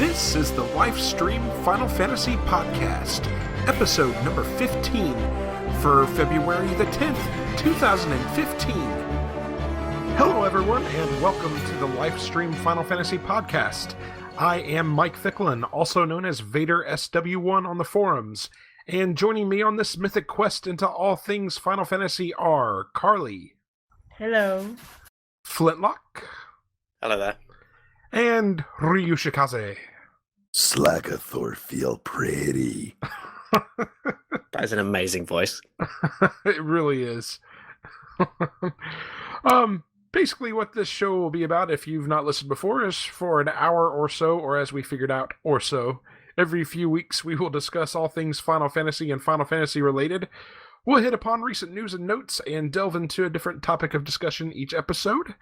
This is the Lifestream Final Fantasy Podcast, episode number 15 for February the 10th, 2015. Hello everyone, and welcome to the Lifestream Final Fantasy Podcast. I am Mike Ficklin, also known as Vader SW1 on the forums, and joining me on this mythic quest into all things Final Fantasy are Carlie. Hello. Flintlock. Hello there. And Ryushikaze. Slagathor feel pretty. That is an amazing voice. It really is. Basically what this show will be about, if you've not listened before, is for an hour or so, or as we figured out, or so. Every few weeks we will discuss all things Final Fantasy and Final Fantasy related. We'll hit upon recent news and notes and delve into a different topic of discussion each episode.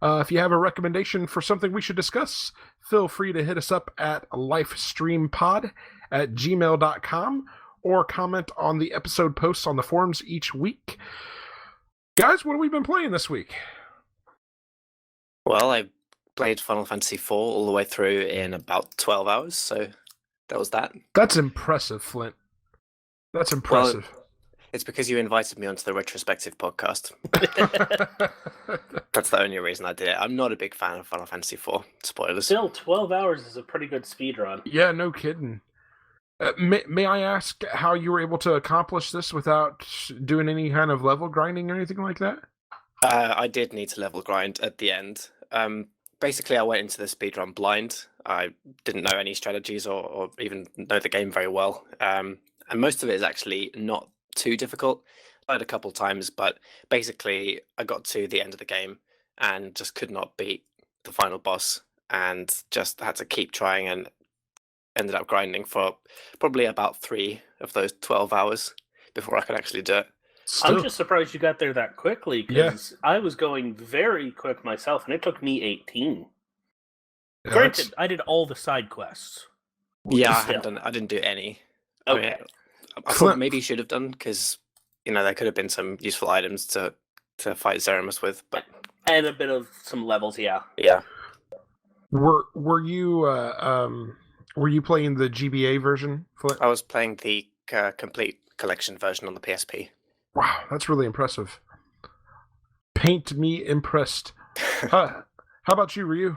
If you have a recommendation for something we should discuss, feel free to hit us up at lifestreampod@gmail.com or comment on the episode posts on the forums each week. Guys, what have we been playing this week? Well, I played Final Fantasy IV all the way through in about 12 hours, so that was that. That's impressive, Flint. That's impressive. Well, it's because you invited me onto the Retrospective Podcast. That's the only reason I did it. I'm not a big fan of Final Fantasy IV. Spoilers. Still, 12 hours is a pretty good speed run. Yeah, no kidding. May I ask how you were able to accomplish this without doing any kind of level grinding or anything like that? I did need to level grind at the end. Basically, I went into the speedrun blind. I didn't know any strategies or even know the game very well. And most of it is actually not too difficult. I tried a couple times, but basically I got to the end of the game and just could not beat the final boss and just had to keep trying and ended up grinding for probably about 3 of those 12 hours before I could actually do it. I'm just surprised you got there that quickly, because I was going very quick myself, and it took me 18. Yeah, Granted, I did all the side quests. Yeah, Still. I didn't do any. Okay. I thought maybe you should have done, because there could have been some useful items to fight Zeramus with, but And a bit of some levels, yeah. yeah. Were you playing the GBA version, Flint? I was playing the complete collection version on the PSP. Wow, that's really impressive. Paint me impressed. How about you, Ryu?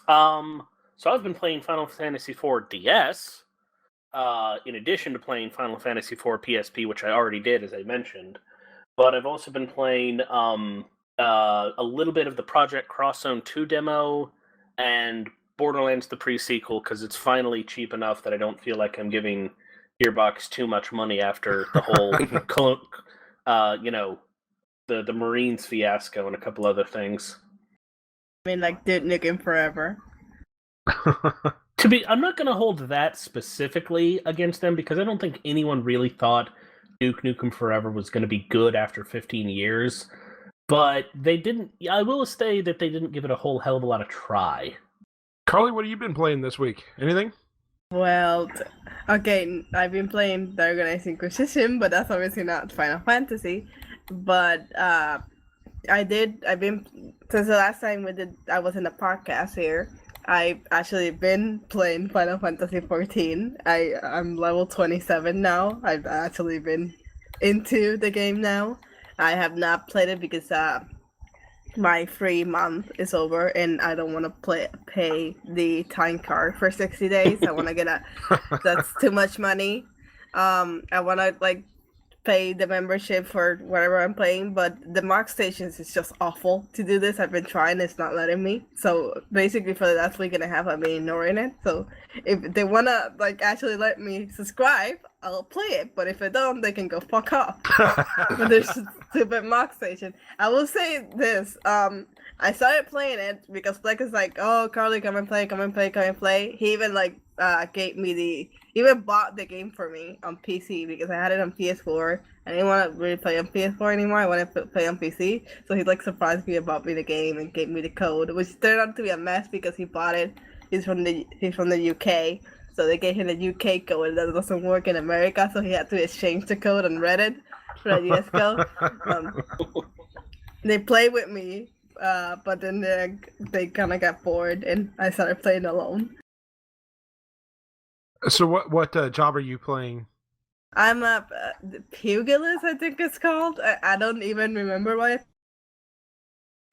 So I've been playing Final Fantasy IV DS, in addition to playing Final Fantasy IV PSP, which I already did, as I mentioned. But I've also been playing a little bit of the Project Cross Zone 2 demo and Borderlands the pre-sequel, because it's finally cheap enough that I don't feel like I'm giving Gearbox too much money after the whole, the Marines fiasco and a couple other things. I mean, like Duke Nukem Forever. I'm not going to hold that specifically against them, because I don't think anyone really thought Duke Nukem Forever was going to be good after 15 years. But they didn't. I will say that they didn't give it a whole hell of a lot of try. Carlie, what have you been playing this week? Anything? Well, okay, I've been playing the Organized Inquisition, but that's obviously not Final Fantasy. But since the last time I was in the podcast here, I've actually been playing Final Fantasy XIV. I'm level 27 now. I've actually been into the game now. I have not played it because my free month is over and I don't want to pay the time card for 60 days. I want to get that's too much money. I want to pay the membership for whatever I'm playing, but the mock stations is just awful to do this. I've been trying, it's not letting me. So basically for the last week and a half I've been ignoring it. So if they wanna actually let me subscribe, I'll play it. But if they don't, they can go fuck off. But there's stupid mock station. I will say this, I started playing it because Fleck is like, oh, Carlie, come and play. He even even bought the game for me on PC because I had it on PS4. I didn't want to really play on PS4 anymore. I wanted to play on PC. So he surprised me about me the game and gave me the code, which turned out to be a mess because he bought it. He's from the UK, so they gave him the UK code and that doesn't work in America. So he had to exchange the code on Reddit for the US code. They played with me. But then they kind of got bored and I started playing alone. So what job are you playing? I'm a pugilist, I think it's called. I don't even remember why I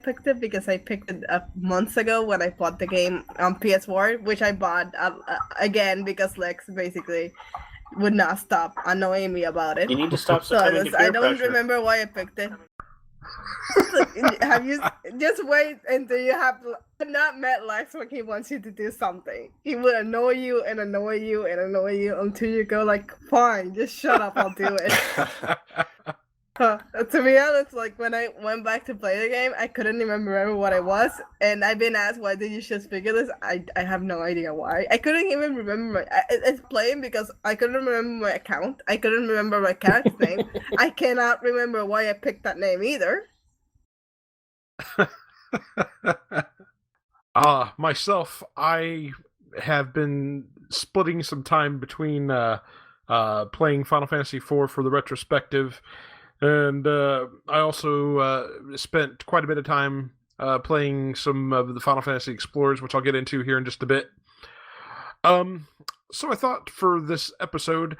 picked it because I picked it up months ago when I bought the game on PS4, which I bought again because Lex basically would not stop annoying me about it. You need to stop So succumbing to peer I don't pressure. remember why I picked it. Have you just wait until you have not met Lex when he wants you to do something? He will annoy you and annoy you and annoy you until you go like, fine, just shut up, I'll do it. To be honest, like when I went back to play the game, I couldn't even remember what it was, and I've been asked why did you just figure this. I have no idea why. I couldn't even remember it's playing because I couldn't remember my account. I couldn't remember my character's name. I cannot remember why I picked that name either. Myself, I have been splitting some time between playing Final Fantasy IV for the retrospective, and I also spent quite a bit of time playing some of the Final Fantasy Explorers, which I'll get into here in just a bit. So I thought for this episode,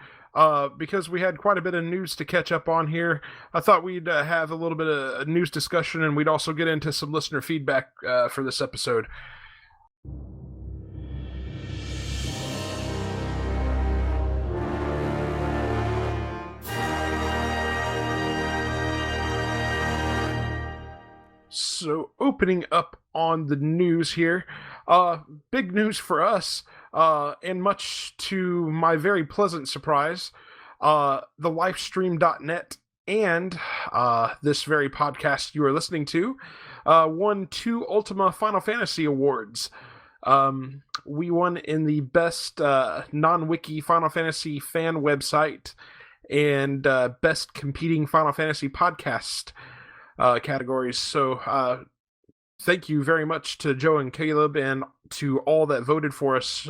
because we had quite a bit of news to catch up on here, I thought we'd have a little bit of a news discussion, and we'd also get into some listener feedback for this episode. So, opening up on the news here, big news for us, and much to my very pleasant surprise, the Lifestream.net and this very podcast you are listening to won 2 Ultima Final Fantasy awards. We won in the best non-wiki Final Fantasy fan website and best competing Final Fantasy podcast categories. So thank you very much to Joe and Caleb and to all that voted for us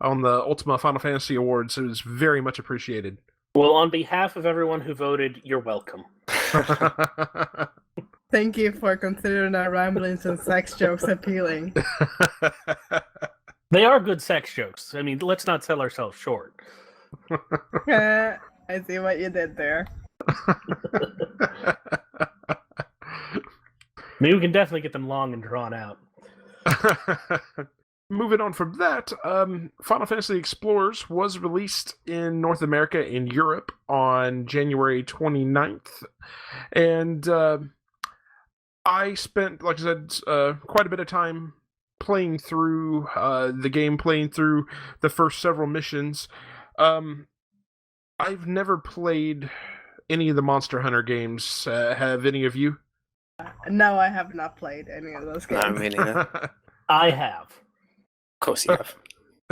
on the Ultima Final Fantasy Awards. It was very much appreciated. Well, on behalf of everyone who voted, you're welcome. Thank you for considering our ramblings and sex jokes appealing. They are good sex jokes. I mean, let's not sell ourselves short. I see what you did there. I mean, we can definitely get them long and drawn out. Moving on from that, Final Fantasy Explorers was released in North America and Europe on January 29th. And I spent, like I said, quite a bit of time playing through the game, playing through the first several missions. I've never played any of the Monster Hunter games. Have any of you? No, I have not played any of those games. No, me neither. I have. Of course you have.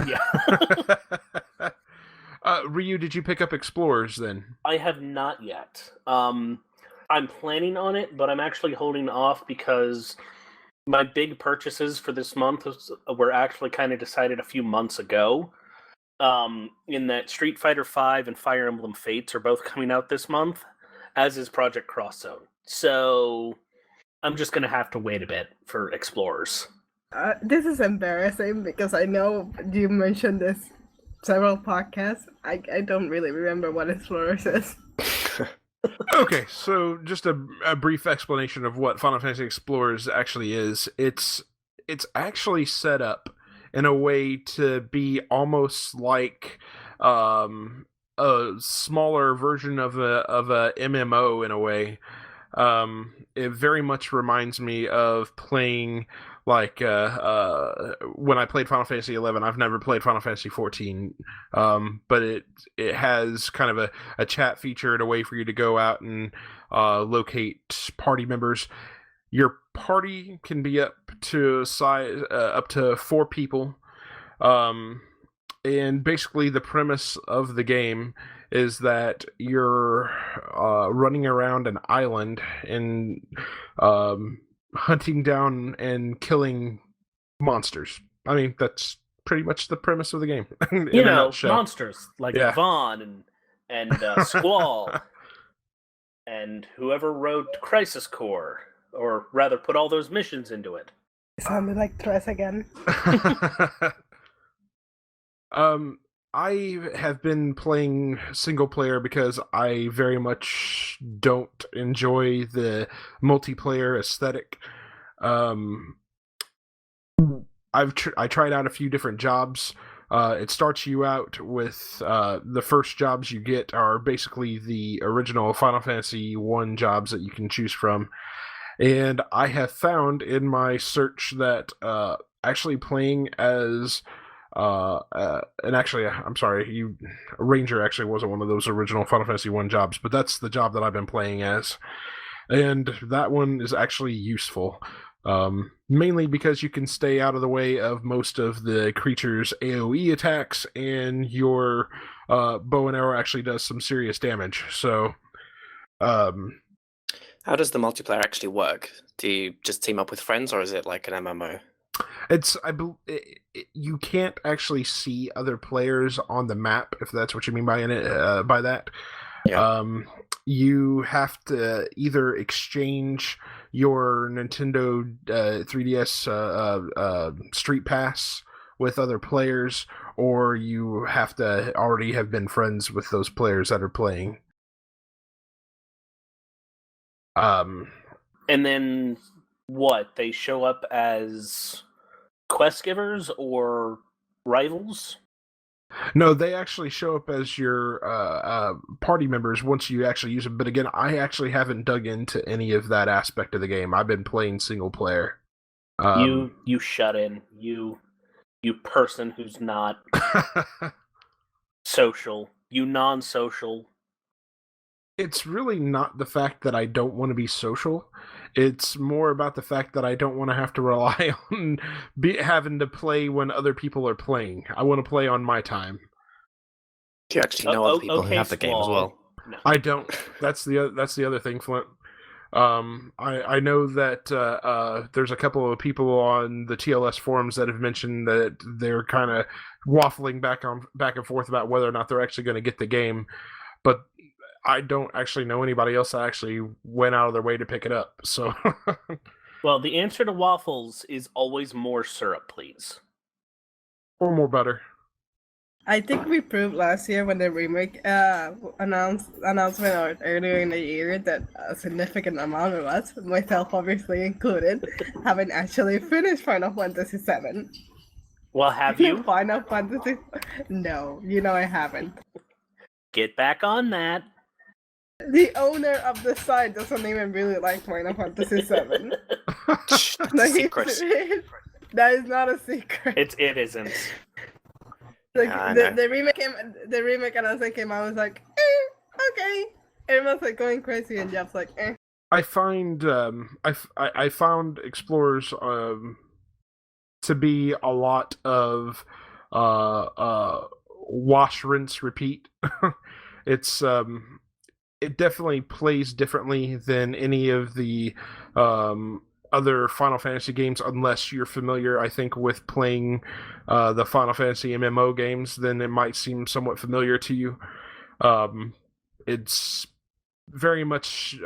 Yeah. Ryu, did you pick up Explorers then? I have not yet. I'm planning on it, but I'm actually holding off because my big purchases for this month were actually kind of decided a few months ago. In that Street Fighter V and Fire Emblem Fates are both coming out this month, as is Project Cross Zone. So I'm just going to have to wait a bit for Explorers. This is embarrassing because I know you mentioned this several podcasts. I don't really remember what Explorers is. Okay, so just a brief explanation of what Final Fantasy Explorers actually is. It's actually set up in a way to be almost like a smaller version of a MMO in a way. It very much reminds me of playing like when I played Final Fantasy XI. I've never played Final Fantasy XIV, but it has kind of a chat feature and a way for you to go out and locate party members. Your party can be up to 4 people, and basically the premise of the game is that you're running around an island and hunting down and killing monsters. I mean, that's pretty much the premise of the game. You know, monsters like Vaughn and Squall and whoever wrote Crisis Core, or rather put all those missions into it. It sounded like Tres again. I have been playing single player because I very much don't enjoy the multiplayer aesthetic. Um, I tried out a few different jobs. It starts you out with the first jobs you get are basically the original Final Fantasy I jobs that you can choose from. And I have found in my search that actually playing as and actually, I'm sorry, Ranger actually wasn't one of those original Final Fantasy I jobs, but that's the job that I've been playing as, and that one is actually useful. Mainly because you can stay out of the way of most of the creatures' AoE attacks, and your bow and arrow actually does some serious damage. So, How does the multiplayer actually work? Do you just team up with friends, or is it like an MMO? you can't actually see other players on the map, if that's what you mean by that. Yeah. You have to either exchange your Nintendo 3DS Street Pass with other players, or you have to already have been friends with those players that are playing. And then what? They show up as quest givers or rivals? No, they actually show up as your party members once you actually use them. But again, I actually haven't dug into any of that aspect of the game. I've been playing single player. You shut in. You person who's not social. You non-social. It's really not the fact that I don't want to be social. It's more about the fact that I don't want to have to rely on having to play when other people are playing. I want to play on my time. Do you actually know other people who have the game as well? No. I don't. That's the other thing, Flint. I know that there's a couple of people on the TLS forums that have mentioned that they're kind of waffling back and forth about whether or not they're actually going to get the game, but I don't actually know anybody else that actually went out of their way to pick it up. So, Well, the answer to waffles is always more syrup, please. or more butter. I think we proved last year when the remake announcement earlier in the year that a significant amount of us, myself obviously included, haven't actually finished Final Fantasy VII. Well, have you? Final Fantasy? No, I haven't. Get back on that. The owner of the site doesn't even really like Final Fantasy VII. Secret. That is not a secret. It isn't. Like Yeah, the remake announcement came out. I was like, okay. Everyone's like going crazy, and Jeff's like, eh. I find I found Explorers to be a lot of wash, rinse, repeat. It's it definitely plays differently than any of the other Final Fantasy games, unless you're familiar, I think, with playing the Final Fantasy MMO games. Then it might seem somewhat familiar to you. It's very much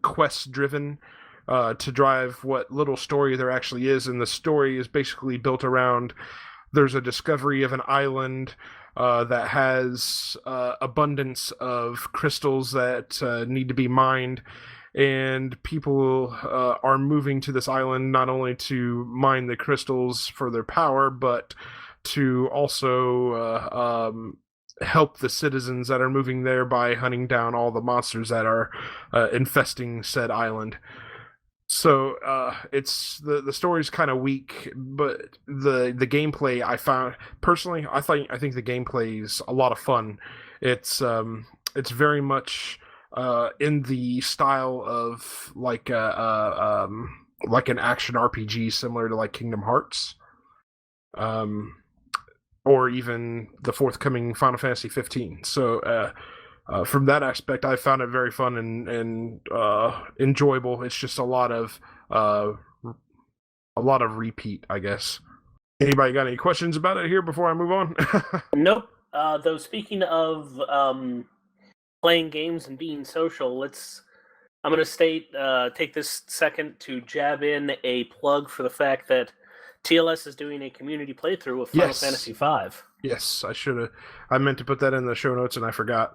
quest driven to drive what little story there actually is, and the story is basically built around there's a discovery of an island that has abundance of crystals that need to be mined, and people are moving to this island not only to mine the crystals for their power, but to also help the citizens that are moving there by hunting down all the monsters that are infesting said island. So it's the story's kind of weak, but the gameplay I found personally, I think the gameplay is a lot of fun. It's very much in the style of like an action RPG similar to like Kingdom Hearts, or even the forthcoming Final Fantasy 15. So from that aspect, I found it very fun and enjoyable. It's just a lot of repeat, I guess. Anybody got any questions about it here before I move on? Nope. Though speaking of playing games and being social, I'm going to take this second to jab in a plug for the fact that TLS is doing a community playthrough of Final Yes. Fantasy V. Yes, I should have. I meant to put that in the show notes and I forgot.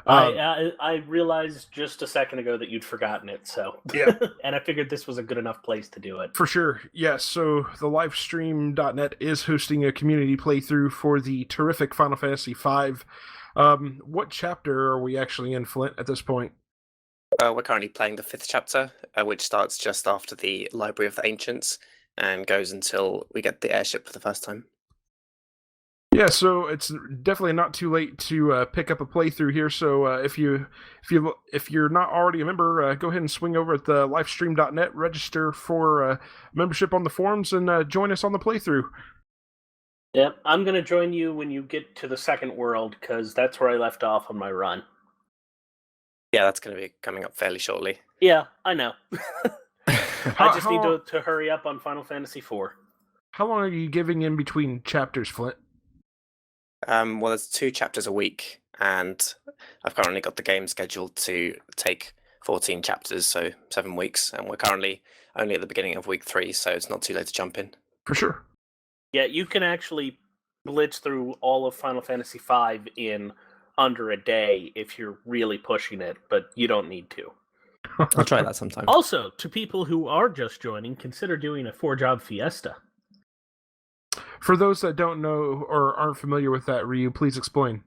I realized just a second ago that you'd forgotten it, so Yeah. and I figured this was a good enough place to do it. For sure, yes. So the Lifestream.net is hosting a community playthrough for the terrific Final Fantasy V. What chapter are we actually in, Flint, at this point? We're currently playing the 5th chapter, which starts just after the Library of the Ancients and goes until we get the airship for the first time. Yeah, so it's definitely not too late to pick up a playthrough here. So if you're not already a member, go ahead and swing over at the Lifestream.net, register for membership on the forums, and join us on the playthrough. Yep, I'm going to join you when you get to the second world, because that's where I left off on my run. Yeah, that's going to be coming up fairly shortly. Yeah, I know. I just need to hurry up on Final Fantasy IV. How long are you giving in between chapters, Flint? Well, there's 2 chapters a week, and I've currently got the game scheduled to take 14 chapters, so 7 weeks, and we're currently only at the beginning of week 3, so it's not too late to jump in. For sure. Yeah, you can actually blitz through all of Final Fantasy V in under a day if you're really pushing it, but you don't need to. I'll try that sometime. Also, to people who are just joining, consider doing a 4-job fiesta. For those that don't know or aren't familiar with that, Ryu, please explain.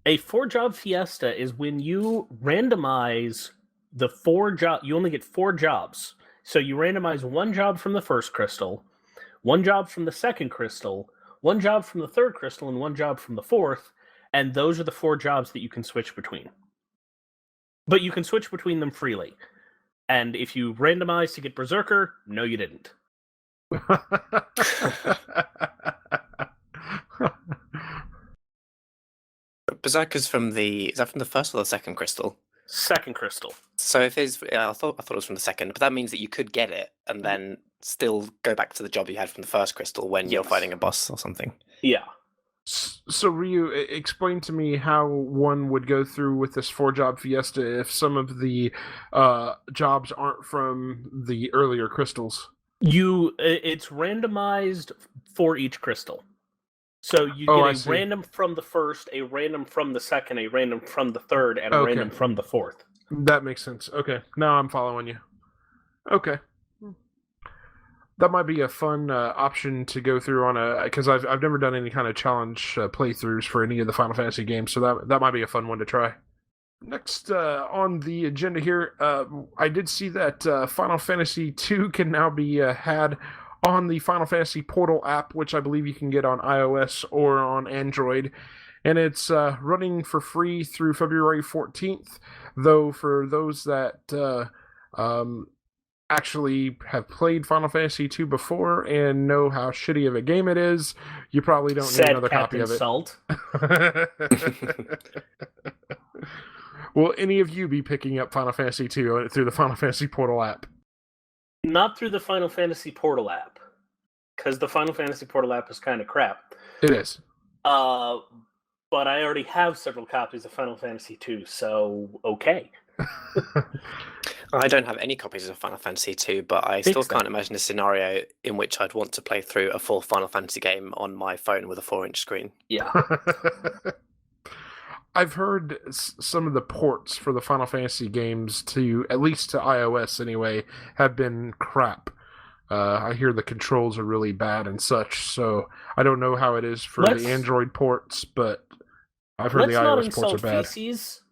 A 4-job fiesta is when you randomize the 4 job. You only get 4 jobs. So you randomize 1 job from the first crystal, 1 job from the second crystal, 1 job from the third crystal, and 1 job from the fourth. And those are the 4 jobs that you can switch between. But you can switch between them freely. And if you randomize to get Berserker, no, you didn't. Berserker's is that from the first or the second crystal? Second crystal. So if it's, I thought it was from the second, but that means that you could get it and then still go back to the job you had from the first crystal when you're fighting a boss or something. Yeah. So Ryu, explain to me how one would go through with this 4-job fiesta if some of the jobs aren't from the earlier crystals. It's randomized for each crystal. So you get a random from the first, a random from the second, a random from the third, and a random from the fourth. That makes sense. Okay, now I'm following you. Okay. That might be a fun option to go through on because I've never done any kind of challenge playthroughs for any of the Final Fantasy games, so that might be a fun one to try. Next on the agenda here, I did see that Final Fantasy II can now be had on the Final Fantasy Portal app, which I believe you can get on iOS or on Android, and it's running for free through February 14th, though for those that actually have played Final Fantasy II before and know how shitty of a game it is, you probably don't need another copy of it. Salt. Will any of you be picking up Final Fantasy II through the Final Fantasy Portal app? Not through the Final Fantasy Portal app, because the Final Fantasy Portal app is kind of crap. It is. But I already have several copies of Final Fantasy II, so okay. I don't have any copies of Final Fantasy II, but I still can't imagine a scenario in which I'd want to play through a full Final Fantasy game on my phone with a 4-inch screen. Yeah. I've heard some of the ports for the Final Fantasy games at least to iOS anyway, have been crap. I hear the controls are really bad and such, so I don't know how it is for the Android ports, but I've heard the iOS ports are bad. Feces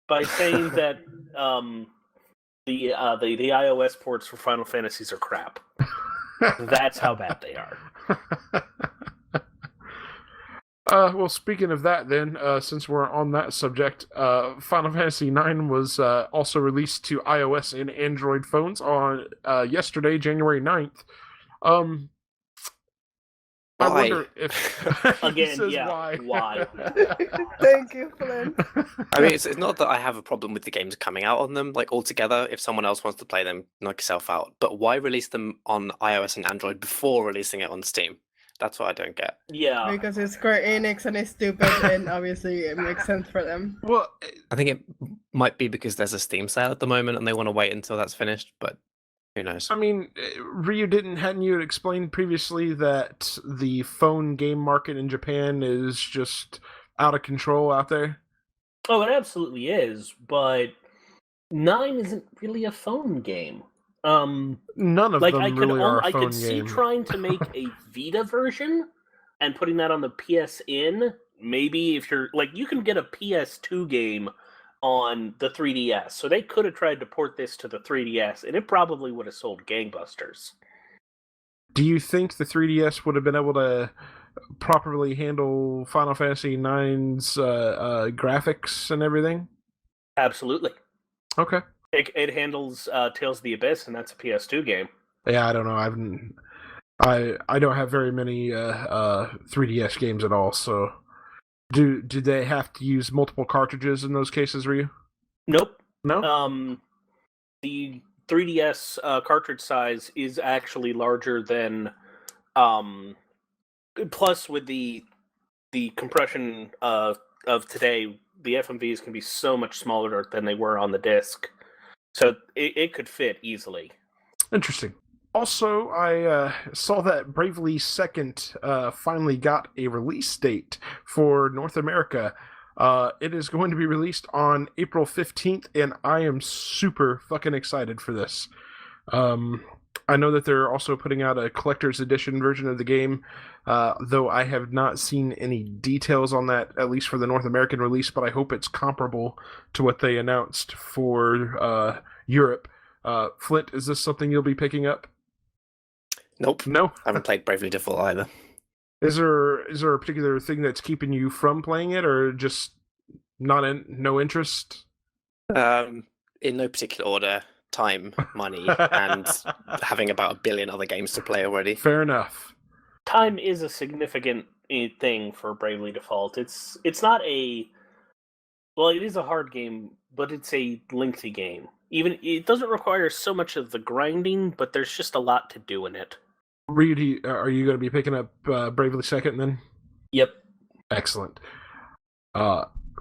by saying that the iOS ports for Final Fantasies are crap. That's how bad they are. Well, speaking of that then, since we're on that subject, Final Fantasy IX was also released to iOS and Android phones on yesterday, January 9th. I wonder if... Again, why? Thank you, Flynn. I mean, it's not that I have a problem with the games coming out on them, like, altogether. If someone else wants to play them, knock yourself out. But why release them on iOS and Android before releasing it on Steam? That's what I don't get. Yeah. Because it's Square Enix and it's stupid, and obviously it makes sense for them. Well, I think it might be because there's a Steam sale at the moment and they want to wait until that's finished, but Who knows? I mean, Ryu, hadn't you explained previously that the phone game market in Japan is just out of control out there? Oh, it absolutely is, but 9 isn't really a phone game. None of like them I could really are a I phone could see game. trying to make a Vita version and putting that on the PSN. Maybe if you're like, you can get a PS2 game on the 3DS, so they could have tried to port this to the 3DS, and it probably would have sold gangbusters. Do you think the 3DS would have been able to properly handle Final Fantasy IX's graphics and everything? Absolutely. Okay. It handles Tales of the Abyss, and that's a PS2 game. Yeah, I don't know. I don't have very many 3DS games at all, so do they have to use multiple cartridges in those cases, Ryu? Nope. No? The 3DS cartridge size is actually larger than plus with the compression of today, the FMVs can be so much smaller than they were on the disc. So it could fit easily. Interesting. Also, I saw that Bravely Second finally got a release date for North America. It is going to be released on April 15th, and I am super fucking excited for this. I know that they're also putting out a collector's edition version of the game, though I have not seen any details on that, at least for the North American release, but I hope it's comparable to what they announced for Europe. Flint, is this something you'll be picking up? Nope. No? I haven't played Bravely Default either. Is there a particular thing that's keeping you from playing it, or just no interest? In no particular order. Time, money, and having about 1 billion other games to play already. Fair enough. Time is a significant thing for Bravely Default. It's not a... Well, it is a hard game, but it's a lengthy game. Even it doesn't require so much of the grinding, but there's just a lot to do in it. Reed, are you going to be picking up Bravely Second then? Yep. Excellent.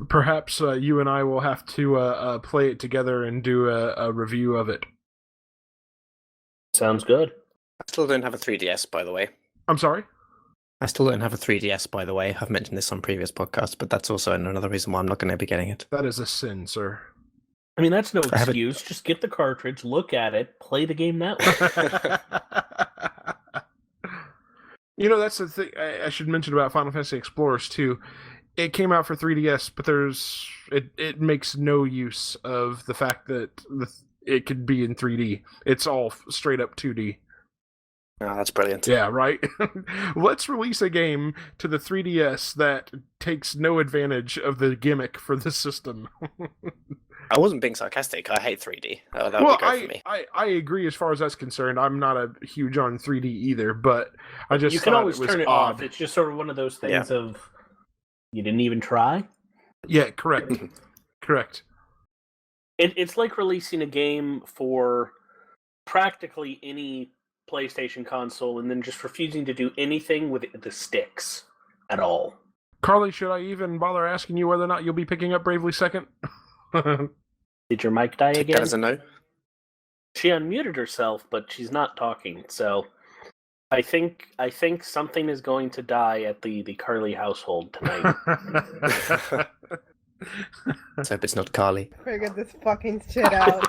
Perhaps you and I will have to play it together and do a review of it. Sounds good. I still don't have a 3DS, by the way. I'm sorry? I still don't have a 3DS, by the way. I've mentioned this on previous podcasts, but that's also another reason why I'm not going to be getting it. That is a sin, sir. I mean, that's no excuse. Just get the cartridge, look at it, play the game that way. You know, that's the thing I should mention about Final Fantasy Explorers, too. It came out for 3DS, but it makes no use of the fact that it could be in 3D. It's all straight up 2D. Oh, that's brilliant. Yeah, right? Let's release a game to the 3DS that takes no advantage of the gimmick for the system. I wasn't being sarcastic. I hate 3D. That would be great for me. I agree as far as that's concerned. I'm not a huge on 3D either, but I just you can always turn it odd. off. It's just sort of one of those things of you didn't even try. Yeah, correct. Correct. It's like releasing a game for practically any PlayStation console and then just refusing to do anything with the sticks at all. Carlie, should I even bother asking you whether or not you'll be picking up Bravely Second? Did your mic die again? That is a no. She unmuted herself, but she's not talking, so I think something is going to die at the Carlie household tonight. Let's hope it's not Carlie. Figure this fucking shit out.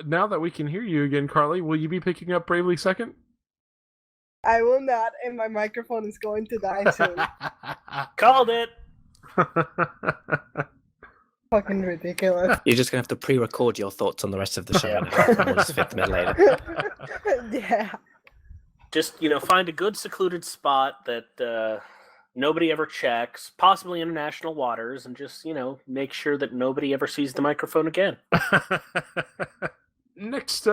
Now that we can hear you again, Carlie, will you be picking up Bravely Second? I will not, and my microphone is going to die soon. Called it! Fucking ridiculous. You're just going to have to pre-record your thoughts on the rest of the show now. We'll just fit them in later. Yeah. Just, find a good secluded spot that nobody ever checks, possibly international waters, and just, make sure that nobody ever sees the microphone again. Next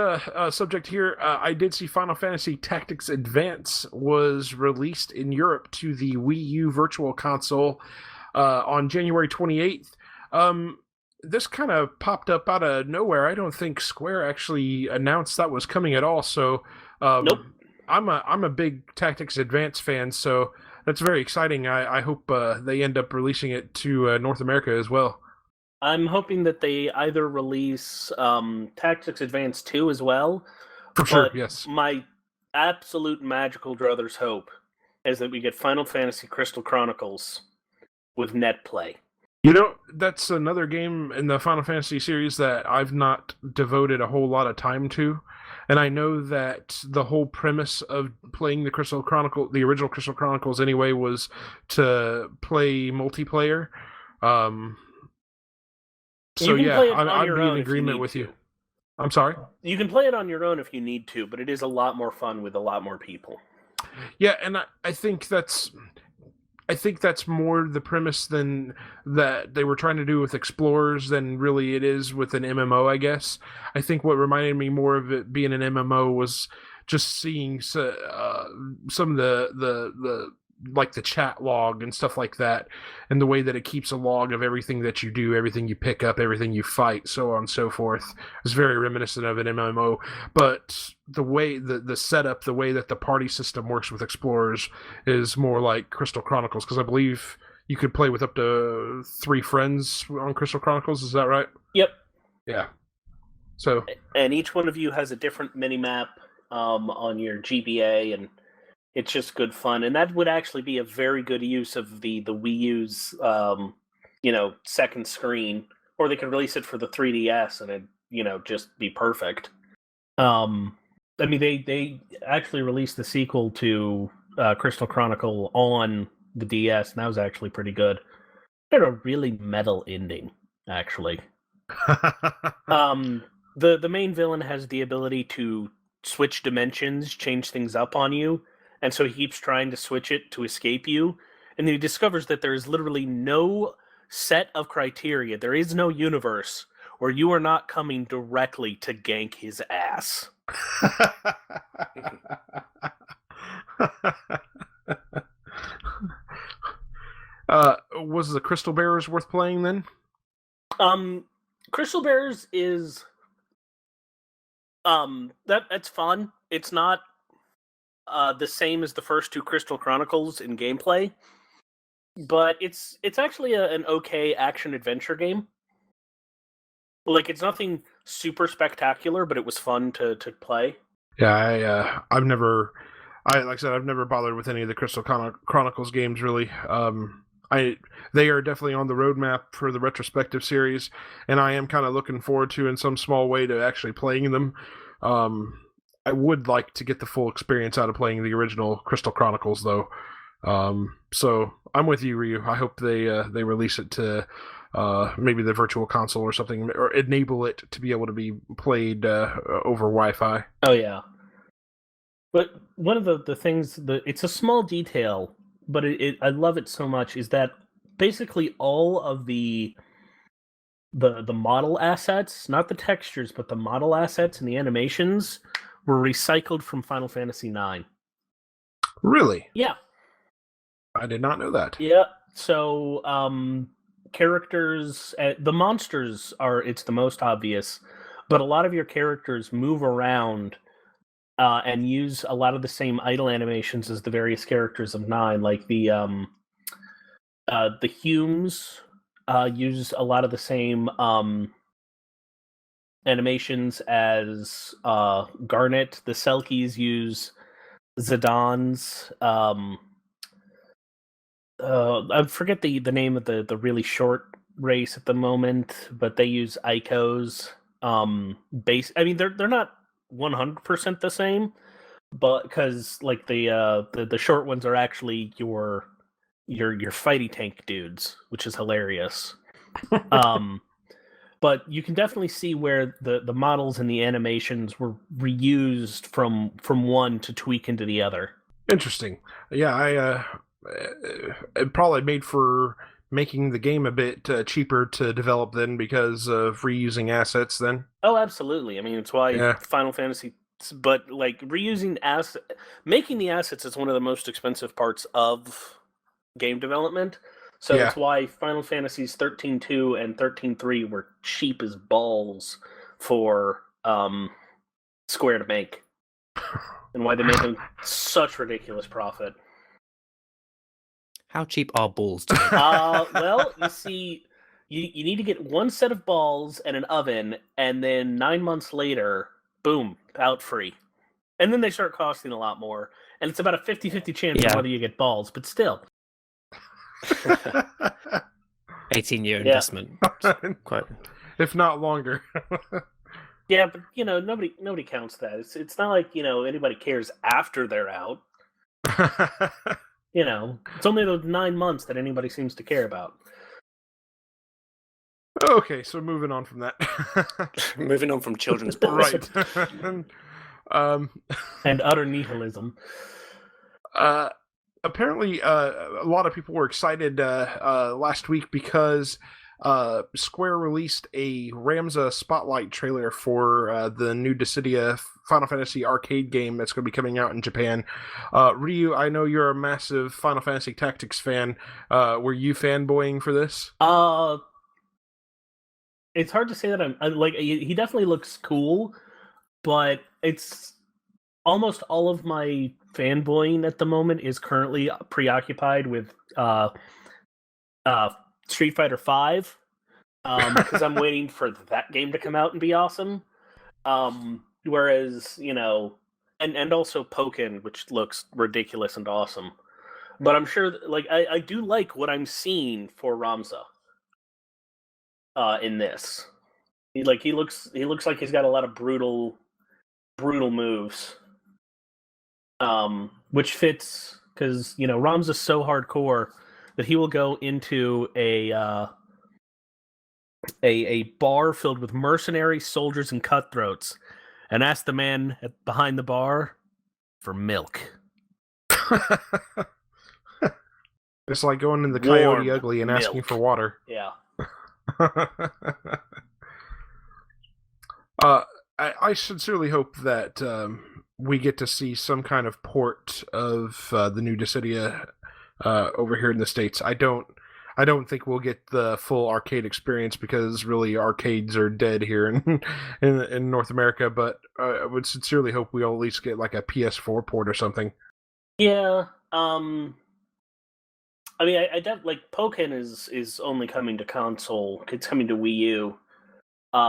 subject here, I did see Final Fantasy Tactics Advance was released in Europe to the Wii U Virtual Console on January 28th. This kind of popped up out of nowhere. I don't think Square actually announced that was coming at all, so Nope. I'm a big Tactics Advance fan, so that's very exciting. I hope they end up releasing it to North America as well. I'm hoping that they either release Tactics Advance 2 as well. For sure, but yes. My absolute magical druther's hope is that we get Final Fantasy Crystal Chronicles with net play. You know, that's another game in the Final Fantasy series that I've not devoted a whole lot of time to. And I know that the whole premise of playing the original Crystal Chronicles anyway, was to play multiplayer. So yeah, I'd be in agreement with you. I'm sorry? You can play it on your own if you need to, but it is a lot more fun with a lot more people. Yeah, and I think that's more the premise than that they were trying to do with Explorers than really it is with an MMO, I guess. I think what reminded me more of it being an MMO was just seeing some of the like the chat log and stuff like that, and the way that it keeps a log of everything that you do, everything you pick up, everything you fight, so on and so forth. It's very reminiscent of an MMO, but the way the setup, the way that the party system works with Explorers is more like Crystal Chronicles, because I believe you could play with up to 3 friends on Crystal Chronicles. Is that right? Yep. Yeah. So. And each one of you has a different mini-map on your GBA, and it's just good fun. And that would actually be a very good use of the Wii U's, second screen. Or they could release it for the 3DS and it, just be perfect. They actually released the sequel to Crystal Chronicle on the DS, and that was actually pretty good. It had a really metal ending, actually. The main villain has the ability to switch dimensions, change things up on you, and so he keeps trying to switch it to escape you, and then he discovers that there is literally no set of criteria, there is no universe where you are not coming directly to gank his ass. Was the Crystal Bearers worth playing then? Crystal Bearers is that's fun. It's not the same as the first 2 Crystal Chronicles in gameplay, but it's actually an okay action adventure game. Like, it's nothing super spectacular, but it was fun to play. Yeah, I've never bothered with any of the Crystal Chronicles games really. They are definitely on the roadmap for the Retrospective series, and I am kind of looking forward to, in some small way, to actually playing them. I would like to get the full experience out of playing the original Crystal Chronicles, though. So I'm with you, Ryu. I hope they release it to maybe the Virtual Console or something, or enable it to be able to be played over Wi-Fi. Oh yeah. But one of the things it's a small detail, but I love it so much, is that basically all of the model assets, not the textures, but the model assets and the animations were recycled from Final Fantasy IX. Really? Yeah. I did not know that. Yeah. So characters, the monsters it's the most obvious, but a lot of your characters move around and use a lot of the same idle animations as the various characters of 9, like the Humes use a lot of the same animations as Garnet. The Selkies use Zidans. I forget the name of the really short race at the moment, but they use Icos. They're not 100% the same, but because like the short ones are actually your fighty tank dudes, which is hilarious. But you can definitely see where the models and the animations were reused from one to tweak into the other. Interesting. Yeah, it probably made for making the game a bit cheaper to develop then, because of reusing assets then. Oh, absolutely. I mean, it's why Final Fantasy, but like making the assets is one of the most expensive parts of game development. So that's why Final Fantasies 13.2 and 13.3 were cheap as balls for Square to make, and why they made them such ridiculous profit. How cheap are balls? Well, you see, you need to get one set of balls and an oven, and then 9 months later, boom, out free. And then they start costing a lot more. And it's about a 50-50 chance of whether you get balls, but still. 18-year investment. Quite. If not longer. Yeah, but nobody counts that. It's not like anybody cares after they're out. It's only those 9 months that anybody seems to care about. Okay, so moving on from that. Moving on from children's balls. Right. And utter nihilism. Apparently, a lot of people were excited last week because Square released a Ramza Spotlight trailer for the new Dissidia Final Fantasy arcade game that's going to be coming out in Japan. Ryu, I know you're a massive Final Fantasy Tactics fan. Were you fanboying for this? It's hard to say that I'm like. He definitely looks cool, but it's almost all of my fanboying at the moment is currently preoccupied with Street Fighter V, because I'm waiting for that game to come out and be awesome. Whereas, and also Pokken, which looks ridiculous and awesome. But I'm sure, I do like what I'm seeing for Ramza in this. He looks like he's got a lot of brutal moves. Which fits because Ramza's so hardcore that he will go into a bar filled with mercenaries, soldiers, and cutthroats, and ask the man behind the bar for milk. It's like going in the Coyote Warm Ugly and milk. asking for water. Yeah. I sincerely hope that we get to see some kind of port of the new Dissidia over here in the States. I don't think we'll get the full arcade experience because really arcades are dead here in North America. But I would sincerely hope we'll at least get like a PS4 port or something. Yeah. I mean, I like Pokken is only coming to console. It's coming to Wii U.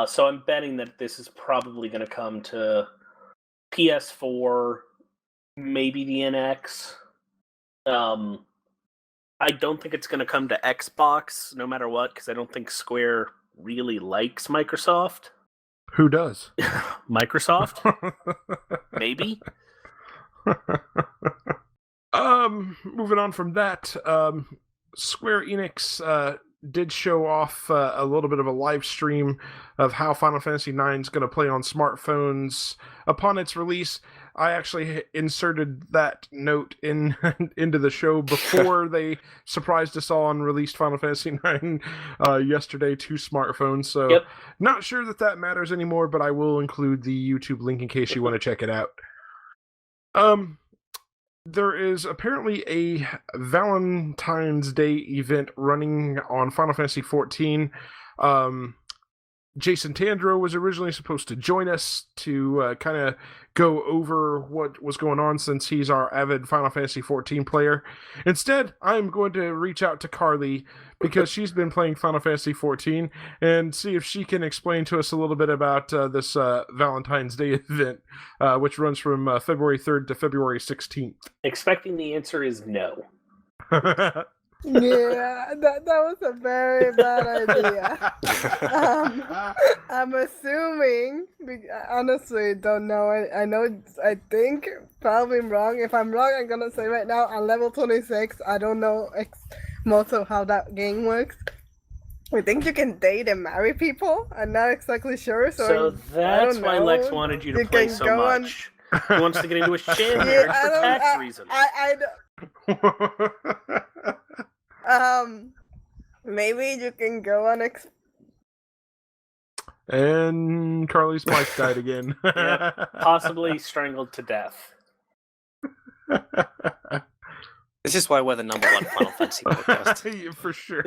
So I'm betting that this is probably going to come to PS4, maybe the NX. I don't think it's going to come to Xbox, no matter what, because I don't think Square really likes Microsoft. Who does? Microsoft? Maybe? Moving on from that, Square Enix did show off a little bit of a live stream of how Final Fantasy IX is going to play on smartphones upon its release. I actually inserted that note into the show before they surprised us all and released Final Fantasy IX yesterday to smartphones. So Not sure that matters anymore, but I will include the YouTube link in case you want to check it out. There is apparently a Valentine's Day event running on Final Fantasy XIV. Jason Tandro was originally supposed to join us to kind of go over what was going on since he's our avid Final Fantasy XIV player. Instead, I'm going to reach out to Carlie because she's been playing Final Fantasy XIV and see if she can explain to us a little bit about this Valentine's Day event, which runs from February 3rd to February 16th. Expecting the answer is no. Yeah, that was a very bad idea. I'm assuming, honestly, don't know. I think, probably I'm wrong. If I'm wrong, I'm gonna say right now, on level 26, I don't know most of how that game works. I think you can date and marry people. I'm not exactly sure. So that's why Lex wanted you to play so much. He wants to get into a sham for tax reasons. Maybe you can go on. And Carlie's mic died again. Possibly strangled to death. This is why we're the number one Final Fantasy podcast. Yeah, for sure.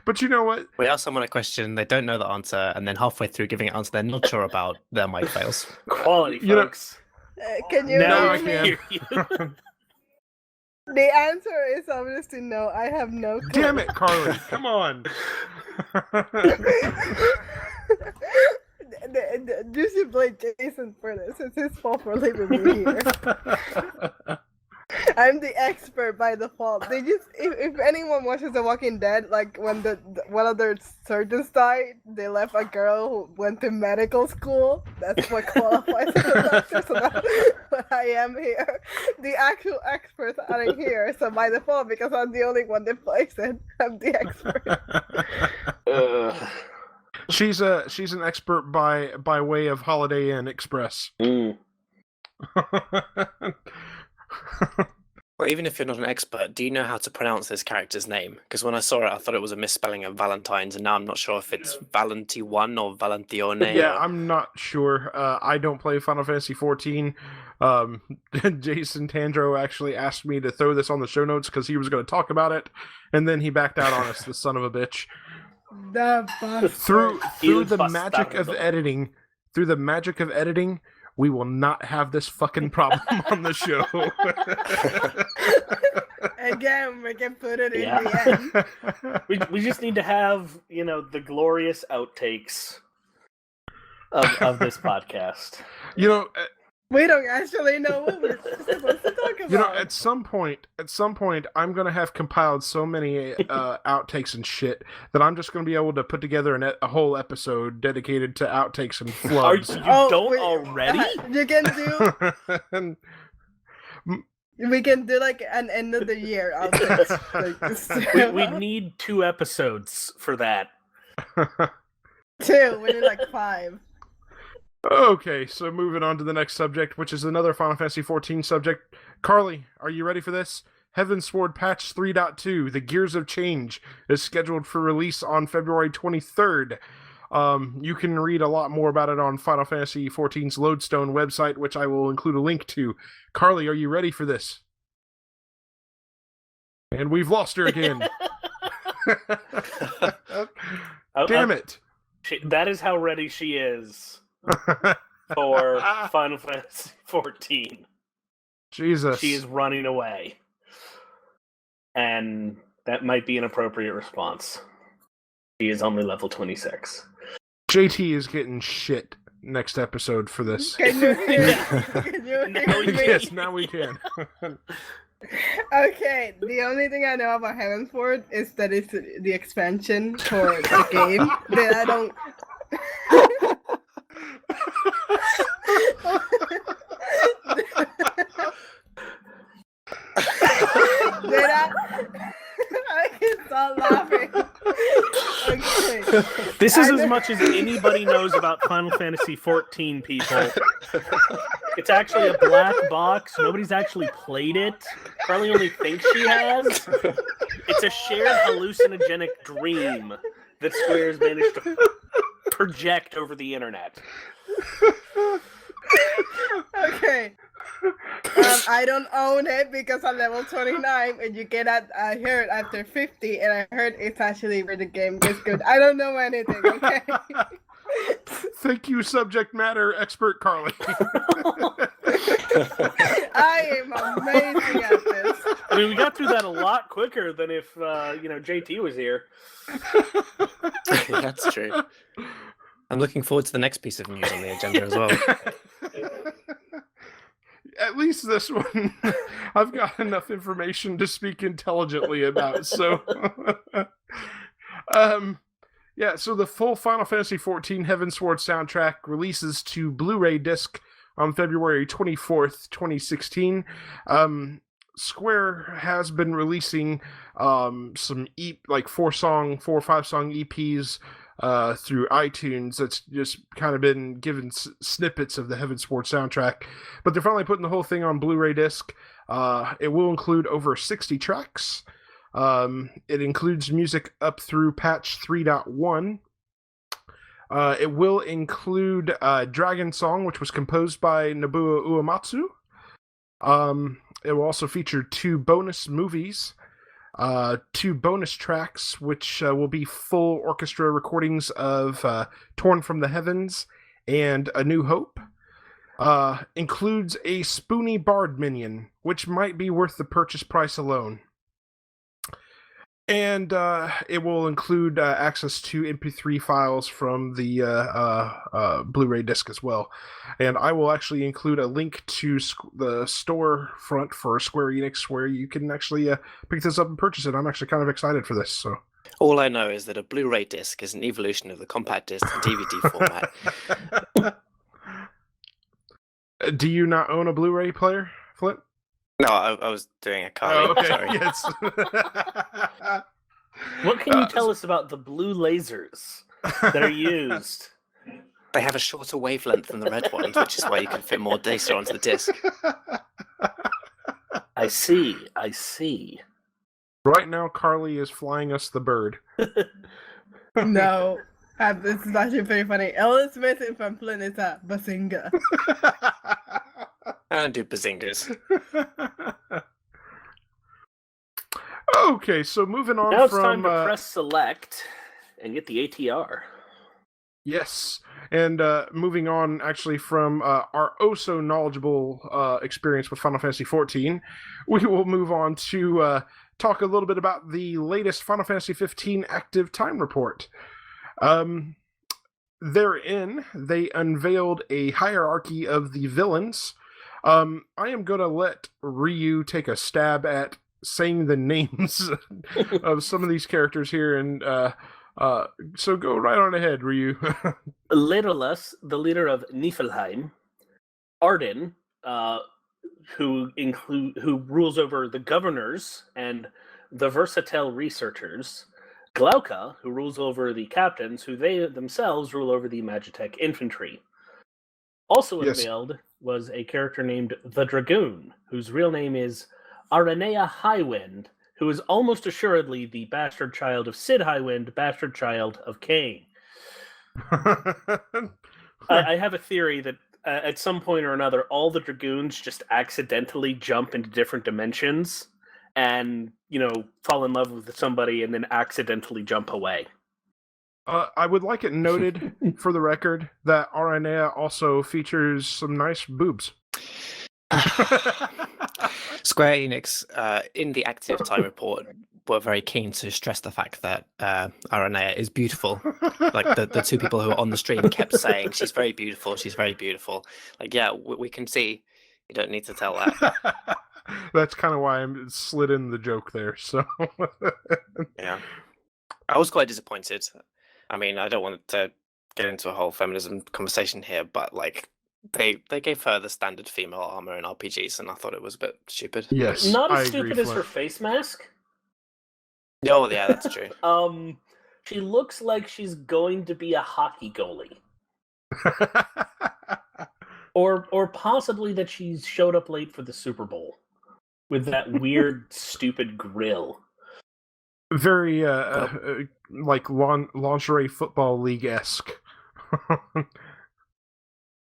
But you know what? We ask someone a question, they don't know the answer, and then halfway through giving an answer they're not sure about, their mic fails. Quality, folks. Can you now I hear you? The answer is obviously no. I have no clue. Damn it, Carlie! Come on. You should blame Jason for this. It's his fault for leaving me here. I'm the expert by default. They just, if anyone watches The Walking Dead, like when one of their surgeons died, they left a girl who went to medical school. That's what qualifies as a doctor. So that's what I am here. The actual experts aren't here. So by default, because I'm the only one that plays it, I'm the expert. She's an expert by way of Holiday Inn Express. Mm. Well, even if you're not an expert, do you know how to pronounce this character's name? Because when I saw it, I thought it was a misspelling of Valentine's, and now I'm not sure if it's Valenti1 or Valentione. Yeah, I'm not sure. I don't play Final Fantasy XIV. Jason Tandro actually asked me to throw this on the show notes because he was going to talk about it, and then he backed out on us, the son of a bitch. Through the magic of editing, we will not have this fucking problem on the show. Again, we can put it in the end. We just need to have, the glorious outtakes of this podcast. We don't actually know what we're supposed to talk about. At some point, I'm gonna have compiled so many outtakes and shit that I'm just gonna be able to put together a whole episode dedicated to outtakes and flubs. Already? You can do. We can do like an end of the year outtakes. We need 2 episodes for that. 2. We need like 5. Okay, so moving on to the next subject, which is another Final Fantasy XIV subject. Carlie, are you ready for this? Heavensward Patch 3.2, The Gears of Change, is scheduled for release on February 23rd. You can read a lot more about it on Final Fantasy XIV's Lodestone website, which I will include a link to. Carlie, are you ready for this? And we've lost her again. Damn it. That is how ready she is. For Final Fantasy XIV. Jesus. She is running away. And that might be an appropriate response. She is only level 26. JT is getting shit next episode for this. Can you hear me? Yes, now we can. Okay, the only thing I know about Heavensward is that it's the expansion for the game that I don't... I can stop laughing. Okay. This is as much as anybody knows about Final Fantasy XIV, people. It's actually a black box. Nobody's actually played it. Carlie only thinks she has. It's a shared hallucinogenic dream that Square has managed to project over the internet. Okay. I don't own it because I'm level 29 and you get at, I heard after 50 and I heard it's actually where the game gets good. I don't know anything, okay? Thank you, subject matter expert Carlie. I am amazing at this. I mean, we got through that a lot quicker than if, JT was here. That's true. I'm looking forward to the next piece of news on the agenda as well. At least this one, I've got enough information to speak intelligently about. So, so the full Final Fantasy XIV Heavensward soundtrack releases to Blu-ray disc on February 24th, 2016. Square has been releasing some 4 or 5 song EPs through iTunes. That's just kind of been given snippets of the Heavensward soundtrack, but they're finally putting the whole thing on Blu-ray disc. It will include over 60 tracks. It includes music up through patch 3.1. It will include Dragon Song, which was composed by Nobuo Uematsu. It will also feature 2 bonus movies, 2 bonus tracks, which will be full orchestra recordings of Torn from the Heavens and A New Hope. includes a Spoony Bard minion, which might be worth the purchase price alone. And it will include access to MP3 files from the Blu-ray disc as well. And I will actually include a link to the storefront for Square Enix where you can actually pick this up and purchase it. I'm actually kind of excited for this. So all I know is that a Blu-ray disc is an evolution of the compact disc and DVD format. Do you not own a Blu-ray player, Flint? No, I was doing a Carlie. Oh, okay. Sorry. Yes. What can you tell us about the blue lasers that are used? They have a shorter wavelength than the red ones, which is why you can fit more data onto the disc. I see. Right now, Carlie is flying us the bird. No. This is actually pretty funny. Ellis missing from Flint is a bazinga. I don't do bazingas. Okay, so moving on Now it's from... time to press select and get the ATR. Yes, and moving on actually from our oh-so-knowledgeable experience with Final Fantasy XIV, we will move on to talk a little bit about the latest Final Fantasy XV active time report. Therein, they unveiled a hierarchy of the villains. I am going to let Ryu take a stab at saying the names of some of these characters here, and so go right on ahead, Ryu. Ledolus, the leader of Niflheim. Arden, who rules over the governors and the versatile researchers. Glauca, who rules over the captains, who they themselves rule over the Magitech infantry. Also unveiled was a character named the Dragoon, whose real name is Aranea Highwind, who is almost assuredly the bastard child of Sid Highwind, bastard child of Cain. I have a theory that at some point or another, all the Dragoons just accidentally jump into different dimensions and, fall in love with somebody and then accidentally jump away. I would like it noted, for the record, that Aranea also features some nice boobs. Square Enix, in the active time report, were very keen to stress the fact that Aranea is beautiful. Like, the two people who were on the stream kept saying, she's very beautiful, she's very beautiful. Like, yeah, we can see. You don't need to tell that. That's kind of why I slid in the joke there, so... Yeah. I was quite disappointed. I mean, I don't want to get into a whole feminism conversation here, but, like, they gave her the standard female armor in RPGs, and I thought it was a bit stupid. Yes, Not as I stupid agree, as her face mask. Oh, yeah, that's true. She looks like she's going to be a hockey goalie. Or possibly that she showed up late for the Super Bowl with that weird, stupid grill. Very, like, lingerie football league-esque.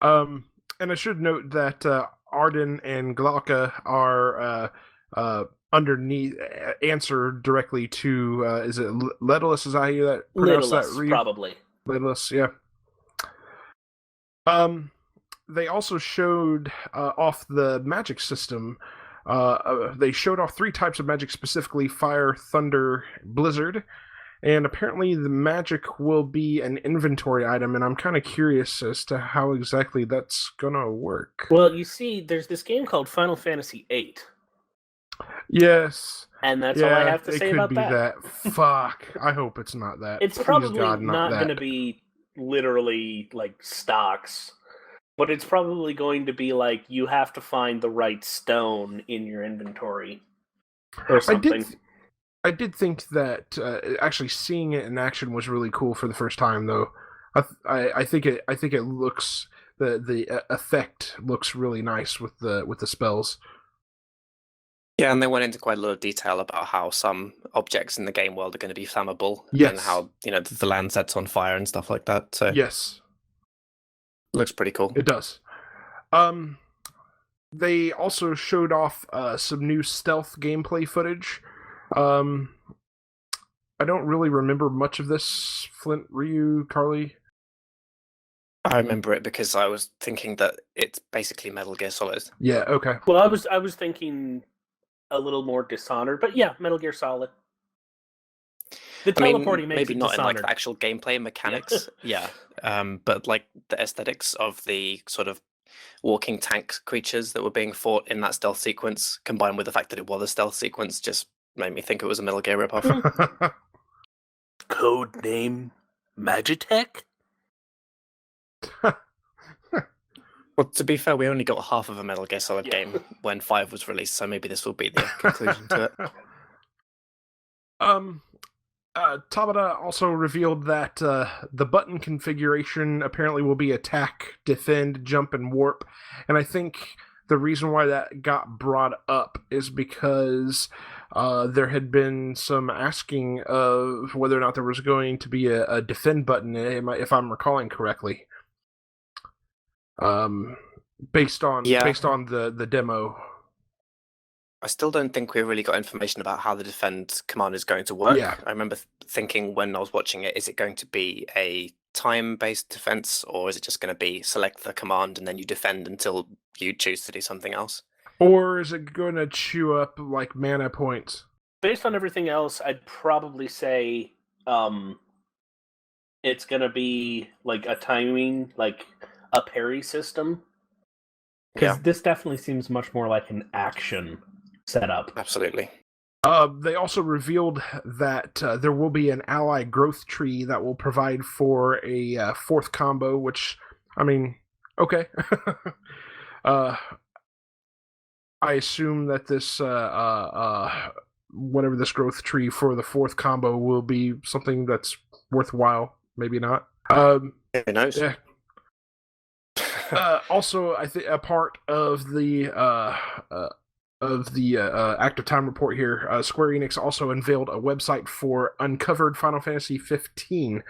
And I should note that Arden and Glauca are underneath, answer directly to, is it Ledolus? Is how you pronounce that? Probably. Ledolus, yeah. They also showed off the magic system. They showed off 3 types of magic, specifically Fire, Thunder, Blizzard. And apparently the magic will be an inventory item, and I'm kind of curious as to how exactly that's going to work. Well, you see, there's this game called Final Fantasy VIII. Yes. And that's all I have to say about that. It could be that. Fuck. I hope it's not that. It's Please probably God, not that. going to be literally, like, stocks. But it's probably going to be like you have to find the right stone in your inventory or something. I did think that actually seeing it in action was really cool for the first time, though. I think it looks the effect looks really nice with the spells. Yeah, and they went into quite a lot of detail about how some objects in the game world are going to be flammable, Yes. and how the land sets on fire and stuff like that. So Yes. Looks pretty cool. It does. They also showed off some new stealth gameplay footage. I don't really remember much of this. Flint, Ryu, Carlie? I remember it because I was thinking that it's basically Metal Gear Solid. Yeah, okay. Well, I was thinking a little more Dishonored, but yeah, Metal Gear Solid. The teleporting makes maybe it not Dishonored. in like the actual gameplay mechanics, yeah. But like the aesthetics of the sort of walking tank creatures that were being fought in that stealth sequence, combined with the fact that it was a stealth sequence, just made me think it was a Metal Gear ripoff. Code name Magitech? Well, to be fair, we only got half of a Metal Gear Solid game when 5 was released, so maybe this will be the conclusion to it. Tabata also revealed that the button configuration apparently will be attack, defend, jump, and warp. And I think the reason why that got brought up is because there had been some asking of whether or not there was going to be a defend button, if I'm recalling correctly. Based on the demo. I still don't think we really got information about how the defend command is going to work. Yeah. I remember thinking when I was watching it, is it going to be a time-based defense, or is it just going to be select the command and then you defend until you choose to do something else? Or is it going to chew up like mana points? Based on everything else, I'd probably say it's going to be like a timing, like a parry system. Because this definitely seems much more like an action setup. Absolutely. They also revealed that there will be an ally growth tree that will provide for a fourth combo, which, I mean, okay. I assume that this, whatever this growth tree for the fourth combo will be something that's worthwhile. Maybe not. Who knows? Yeah. Also, I think a part of the active time report here, Square Enix also unveiled a website for Uncovered Final Fantasy XV.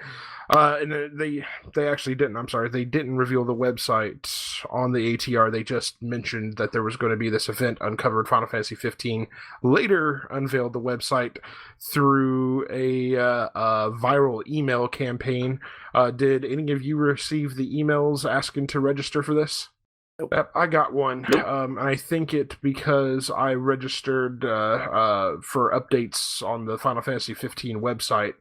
And they actually didn't. I'm sorry, they didn't reveal the website on the ATR. They just mentioned that there was going to be this event, Uncovered Final Fantasy XV. Later, unveiled the website through a viral email campaign. Did any of you receive the emails asking to register for this? Nope. I got one. Nope. I think it because I registered for updates on the Final Fantasy XV website.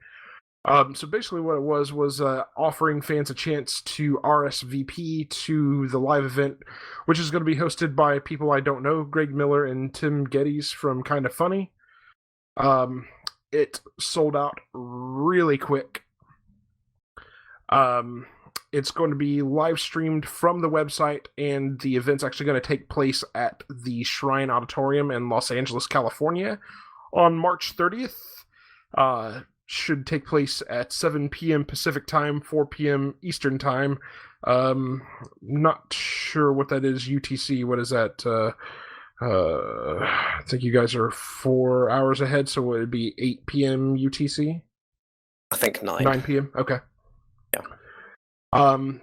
So basically what it was offering fans a chance to RSVP to the live event, which is going to be hosted by people I don't know, Greg Miller and Tim Geddes from Kinda Funny. It sold out really quick. It's going to be live streamed from the website, and the event's actually going to take place at the Shrine Auditorium in Los Angeles, California on March 30th. Should take place at 7 p.m. Pacific time, 4 p.m. Eastern time. Not sure what that is, UTC. What is that? I think you guys are 4 hours ahead, so it would be 8 p.m. UTC? I think 9. 9 p.m.? Okay. Yeah.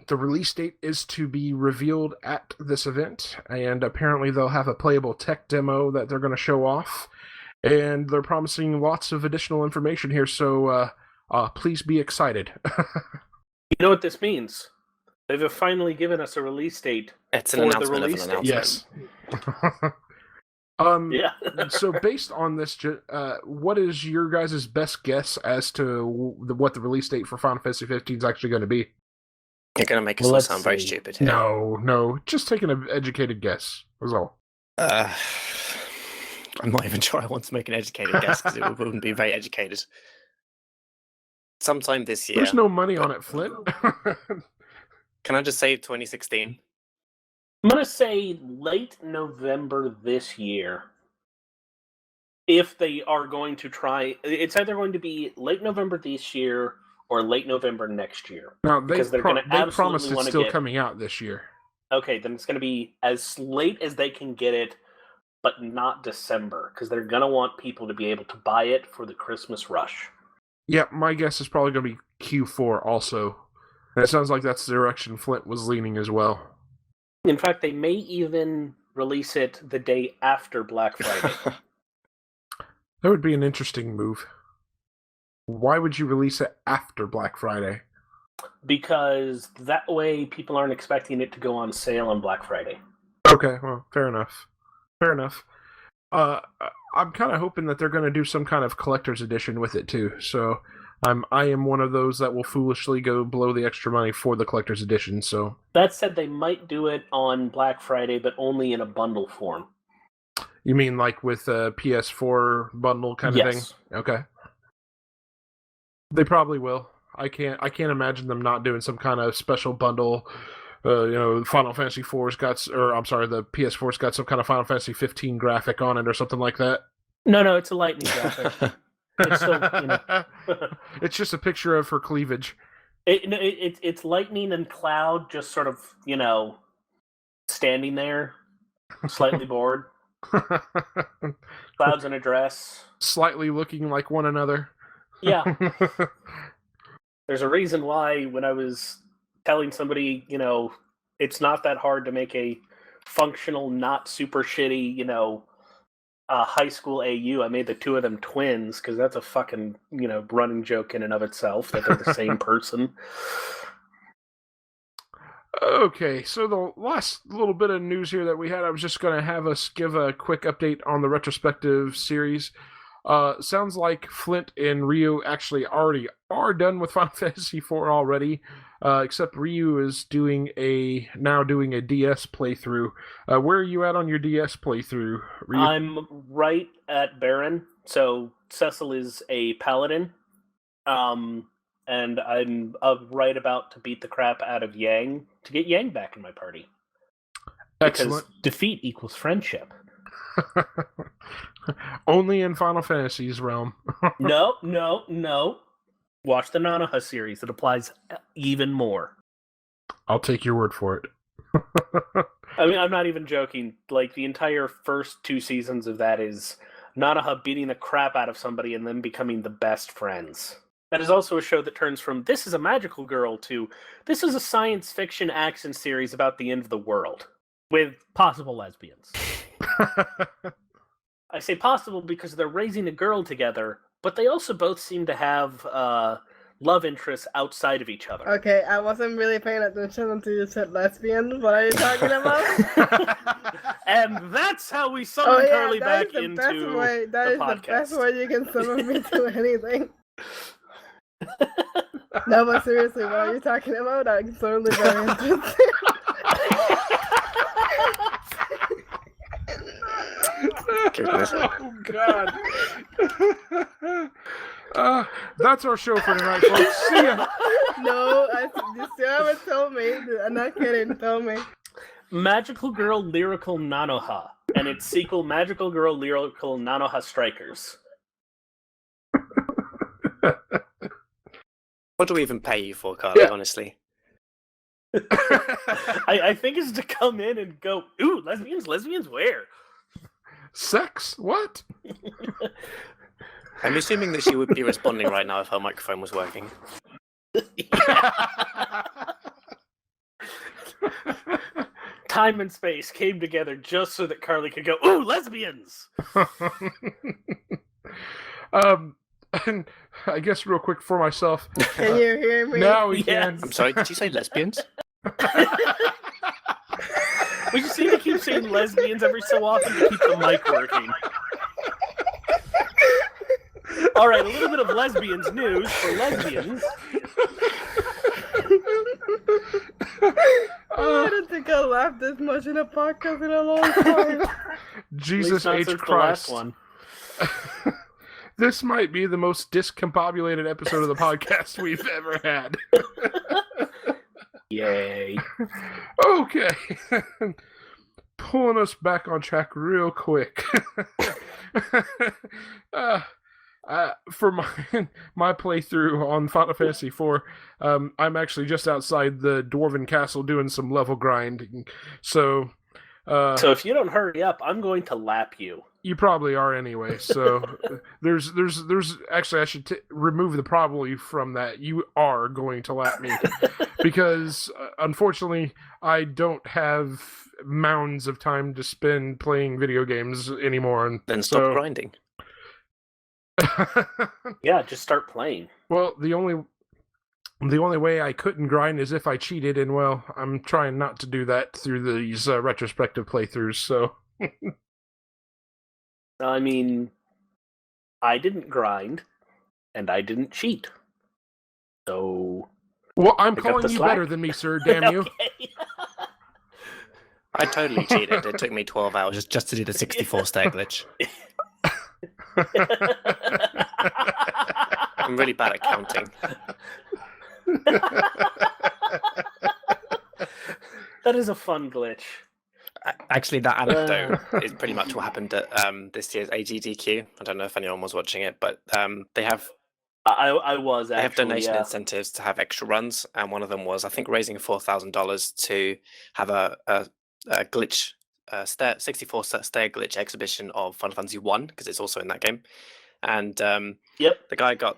The release date is to be revealed at this event, and apparently they'll have a playable tech demo that they're going to show off. And they're promising lots of additional information here, so please be excited. You know what this means? They've finally given us a release date. It's an announcement of an announcement. Yes. Yeah. So based on this, what is your guys' best guess as to what the release date for Final Fantasy XV is actually going to be? You're going to make us sound very stupid here. No. Just taking an educated guess, was all. I'm not even sure I want to make an educated guess, because it wouldn't be very educated. Sometime this year. There's no money on it, Flint. Can I just say 2016? I'm going to say late November this year. If they are going to try... It's either going to be late November this year or late November next year. No, they promised it's still coming out this year. Okay, then it's going to be as late as they can get it, but not December, because they're going to want people to be able to buy it for the Christmas rush. Yeah, my guess is probably going to be Q4 also. And it sounds like that's the direction Flint was leaning as well. In fact, they may even release it the day after Black Friday. That would be an interesting move. Why would you release it after Black Friday? because that way people aren't expecting it to go on sale on Black Friday. Okay, well, fair enough. Fair enough. I'm kind of hoping that they're going to do some kind of collector's edition with it too. So I am one of those that will foolishly go blow the extra money for the collector's edition. So that said, they might do it on Black Friday, but only in a bundle form. You mean like with a PS4 bundle kind of thing? Okay. They probably will. I can't imagine them not doing some kind of special bundle. Final Fantasy IV's got, the PS4's got some kind of Final Fantasy 15 graphic on it or something like that. No, it's a lightning graphic. It's still, it's just a picture of her cleavage. It's lightning and Cloud just sort of, standing there, slightly bored. Cloud's in a dress. Slightly looking like one another. Yeah. There's a reason why when I was telling somebody, it's not that hard to make a functional, not super shitty, high school AU. I made the two of them twins because that's a fucking, running joke in and of itself that they're the same person. Okay, so the last little bit of news here that we had, I was just going to have us give a quick update on the Retrospective series. Sounds like Flint and Ryu actually already are done with Final Fantasy IV already, except Ryu is now doing a DS playthrough. Where are you at on your DS playthrough, Ryu? I'm right at Baron, so Cecil is a paladin, and I'm right about to beat the crap out of Yang to get Yang back in my party. Excellent. Because defeat equals friendship. Only in Final Fantasy's realm. No. Watch the Nanoha series. It applies even more. I'll take your word for it. I mean, I'm not even joking. Like, the entire first 2 seasons of that is Nanoha beating the crap out of somebody and then becoming the best friends. That is also a show that turns from, this is a magical girl, to, this is a science fiction action series about the end of the world. With possible lesbians. I say possible because they're raising a girl together, but they also both seem to have love interests outside of each other. Okay, I wasn't really paying attention until you said lesbian. What are you talking about? And that's how we summon Carlie back into that is the podcast. The best way you can summon me to anything. No, but seriously, what are you talking about? I'm totally very interested. Oh, God. That's our show for tonight, folks. See ya. No, you still haven't told me. I'm not kidding. Tell me. Magical Girl Lyrical Nanoha, and its sequel, Magical Girl Lyrical Nanoha Strikers. What do we even pay you for, Carlie, honestly? I think it's to come in and go, ooh, lesbians where? Sex? What? I'm assuming that she would be responding right now if her microphone was working. Time and space came together just so that Carlie could go, ooh, lesbians! And I guess real quick for myself. Can you hear me? Now we can. I'm sorry, did you say lesbians? We just need to keep saying lesbians every so often to keep the mic working. All right, a little bit of lesbians news for lesbians. I don't think I laughed this much in a podcast in a long time. Jesus H. Christ. The last one. This might be the most discombobulated episode of the podcast we've ever had. Yay. Okay. Pulling us back on track real quick. For my playthrough on Final Fantasy IV, I'm actually just outside the Dwarven Castle doing some level grinding. So if you don't hurry up, I'm going to lap you. You probably are anyway. So there's actually I should remove the probably from that. You are going to lap me because unfortunately I don't have mounds of time to spend playing video games anymore. And then stop grinding. Yeah, just start playing. Well, the only The only way I couldn't grind is if I cheated, and well, I'm trying not to do that through these retrospective playthroughs, so... I mean, I didn't grind, and I didn't cheat. So... Well, I'm pick up calling the you slack. better than me, sir, damn you. Okay. I totally cheated. It took me 12 hours just to do the 64 stair glitch. I'm really bad at counting. That is a fun glitch. Actually, that anecdote is pretty much what happened at this year's AGDQ. I don't know if anyone was watching it, but they have I was actually. They have donation yeah. incentives to have extra runs, and one of them was, I think, raising $4,000 to have a glitch, 64 stair glitch exhibition of Final Fantasy 1, because it's also in that game. And Yep. the guy got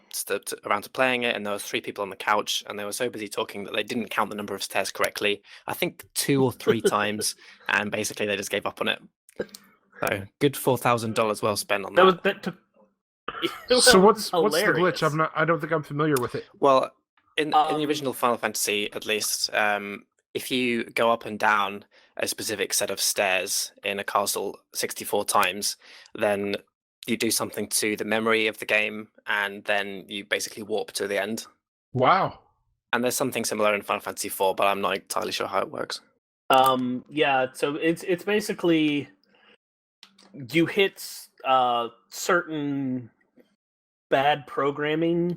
around to playing it, and there was 3 people on the couch, and they were so busy talking that they didn't count the number of stairs correctly. I think 2 or 3 times, and basically they just gave up on it. So good $4,000 well spent on that. That took. So what's the hilarious. glitch? I don't think I'm familiar with it. Well, in the original Final Fantasy, at least, if you go up and down a specific set of stairs in a castle 64 times, then you do something to the memory of the game, and then you basically warp to the end. Wow. And there's something similar in Final Fantasy IV, but I'm not entirely sure how it works. Yeah, so it's basically you hit certain bad programming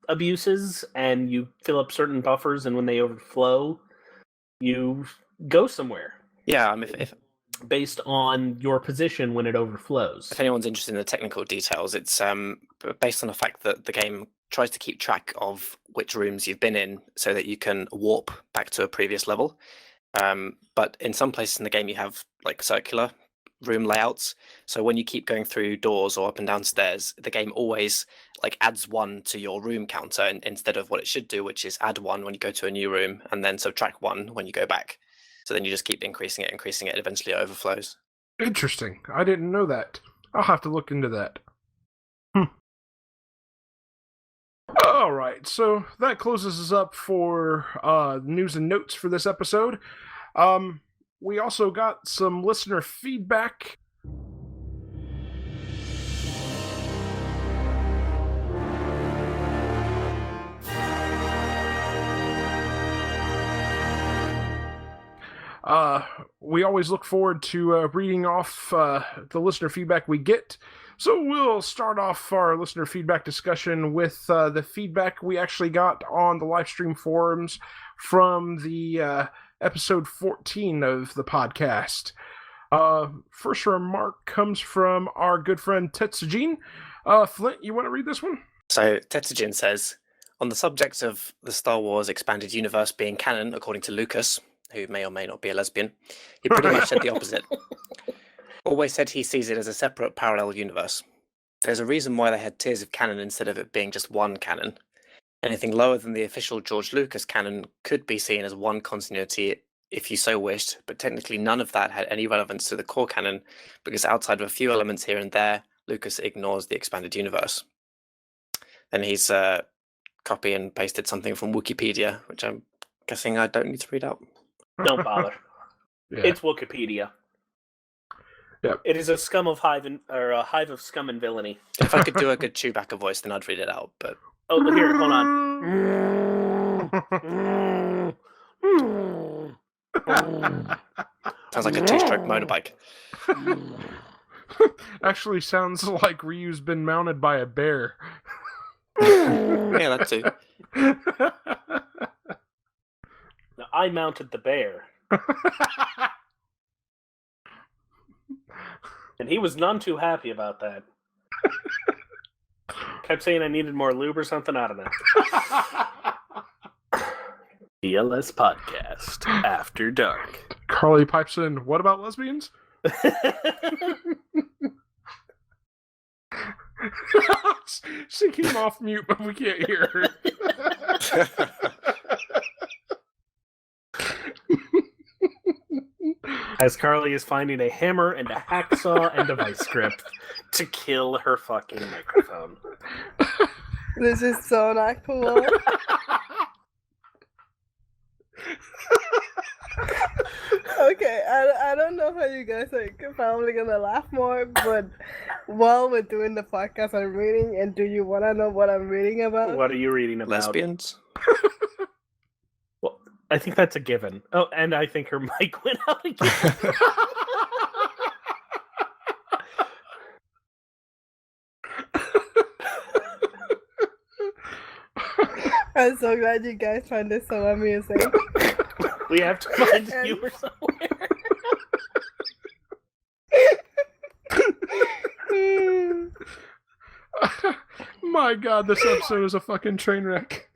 abuses, and you fill up certain buffers, and when they overflow, you go somewhere. Yeah, if based on your position when it overflows. If anyone's interested in the technical details, it's based on the fact that the game tries to keep track of which rooms you've been in so that you can warp back to a previous level. But in some places in the game, you have like circular room layouts. So when you keep going through doors or up and down stairs, the game always like adds 1 to your room counter instead of what it should do, which is add 1 when you go to a new room and then subtract 1 when you go back. So then you just keep increasing it, and eventually it overflows. Interesting. I didn't know that. I'll have to look into that. All right, so that closes us up for news and notes for this episode. We also got some listener feedback. We always look forward to reading off the listener feedback we get. So we'll start off our listener feedback discussion with the feedback we actually got on the Lifestream forums from the episode 14 of the podcast. First remark comes from our good friend Tetsujin. Flint, you want to read this one? So Tetsujin says, on the subject of the Star Wars expanded universe being canon, according to Lucas, who may or may not be a lesbian, he pretty much said the opposite. Always said he sees it as a separate parallel universe. There's a reason why they had tiers of canon instead of it being just one canon. Anything lower than the official George Lucas canon could be seen as one continuity if you so wished, but technically none of that had any relevance to the core canon, because outside of a few elements here and there, Lucas ignores the expanded universe. Then he's copy and pasted something from Wikipedia, which I'm guessing I don't need to read out. Don't bother. Yeah. It's Wikipedia. Yep. It is a hive of scum and villainy. If I could do a good Chewbacca voice, then I'd read it out, but... Oh, here, hold on. Sounds like a 2-stroke motorbike. Actually sounds like Ryu's been mounted by a bear. Yeah, that too. Now, I mounted the bear. And he was none too happy about that. Kept saying I needed more lube or something. I don't know. DLS Podcast After Dark. Carlie pipes in, what about lesbians? She came off mute, but we can't hear her. As Carlie is finding a hammer and a hacksaw and a vice grip to kill her fucking microphone. This is so not cool. Okay, I don't know how you guys are probably gonna laugh more, but while we're doing the podcast, I'm reading, and do you want to know what I'm reading about? What are you reading about? Lesbians? Well, I think that's a given. Oh, and I think her mic went out again. I'm so glad you guys find this so amusing. We have to find humor somewhere. My God, this episode is a fucking train wreck.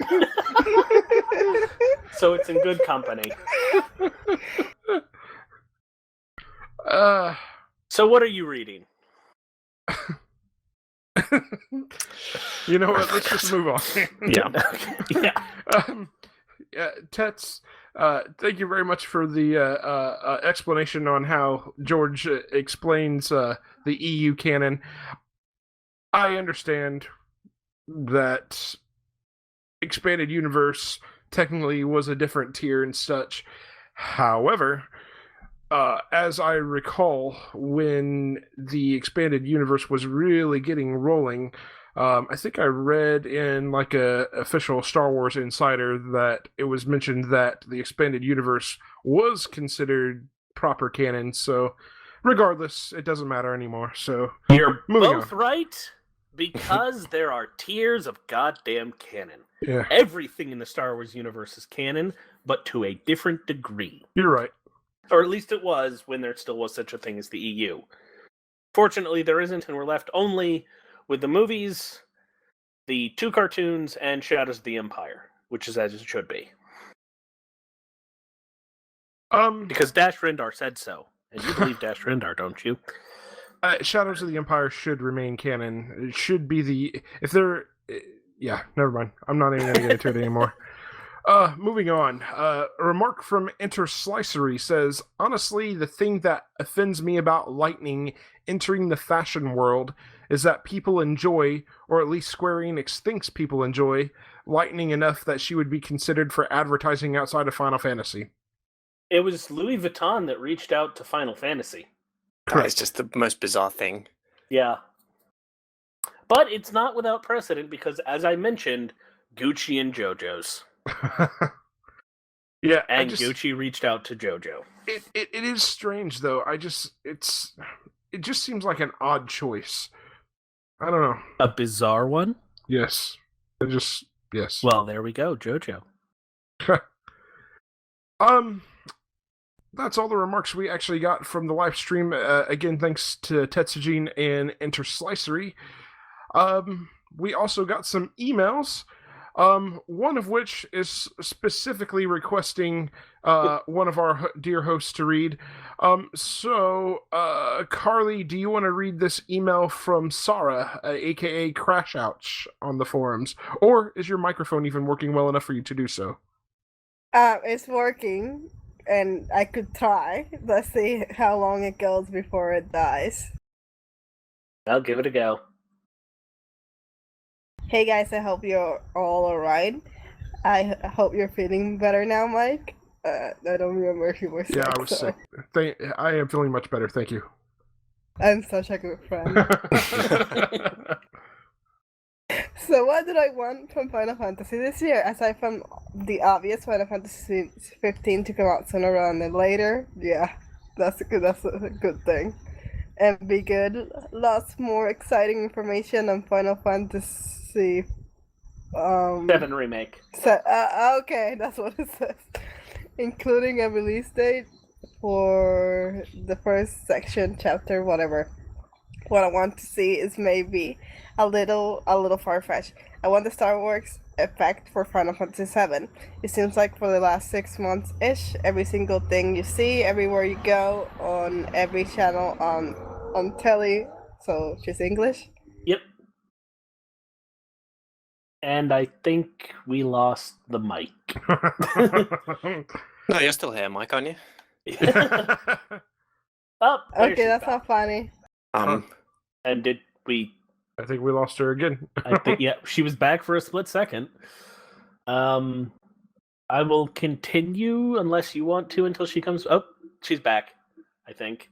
So it's in good company. So what are you reading? You know what? Let's just move on. Yeah. Tets, thank you very much for the explanation on how George explains the EU canon. I understand that Expanded Universe technically was a different tier and such. However, as I recall, when the Expanded Universe was really getting rolling, I think I read in like a official Star Wars Insider that it was mentioned that the Expanded Universe was considered proper canon. So, regardless, it doesn't matter anymore. So You're moving both on. Right, because there are tiers of goddamn canon. Yeah, Everything in the Star Wars universe is canon, but to a different degree. you're right. Or at least it was when there still was such a thing as the EU. Fortunately, there isn't, and we're left only with the movies, the 2 cartoons, and Shadows of the Empire, which is as it should be. Because Dash Rendar said so. And you believe Dash Rendar, don't you? Shadows of the Empire should remain canon. It should be the... If they're... Yeah, never mind. I'm not even going to get into it anymore. Moving on. A remark from Interslicery says, honestly, the thing that offends me about Lightning entering the fashion world is that people enjoy, or at least Square Enix thinks people enjoy, Lightning enough that she would be considered for advertising outside of Final Fantasy. It was Louis Vuitton that reached out to Final Fantasy. That is just the most bizarre thing. Yeah. But it's not without precedent because, as I mentioned, Gucci and JoJo's. Yeah, And Gucci reached out to JoJo. It is strange though. It just seems like an odd choice. I don't know. A bizarre one? Yes. Yes. Well, there we go, JoJo. That's all the remarks we actually got from the live stream. Again, thanks to Tetsujin and Interslicery. We also got some emails. One of which is specifically requesting one of our dear hosts to read. Carlie, do you want to read this email from Sarah, aka Crash Ouch, on the forums? Or is your microphone even working well enough for you to do so? It's working, and I could try. Let's see how long it goes before it dies. I'll give it a go. Hey guys, I hope you're all alright. I hope you're feeling better now, Mike. I don't remember if you were sick. Yeah, I was sick. I am feeling much better, thank you. I'm such a good friend. So what did I want from Final Fantasy this year? Aside from the obvious Final Fantasy 15 to come out sooner rather than later. Yeah, that's a good thing. And be good. Lots more exciting information on Final Fantasy 7 remake. Okay, that's what it says. Including a release date for the first section, chapter, whatever. What I want to see is maybe a little far-fetched. I want the Star Wars effect for Final Fantasy VII. It seems like for the last 6 months-ish, every single thing you see, everywhere you go, on every channel on telly. So she's English. Yep. And I think we lost the mic. No, you're still here, Mike, aren't you? Oh, Okay, that's not funny. And did we... I think we lost her again. I think, yeah, she was back for a split second. I will continue unless you want to until she comes... Oh, She's back, I think.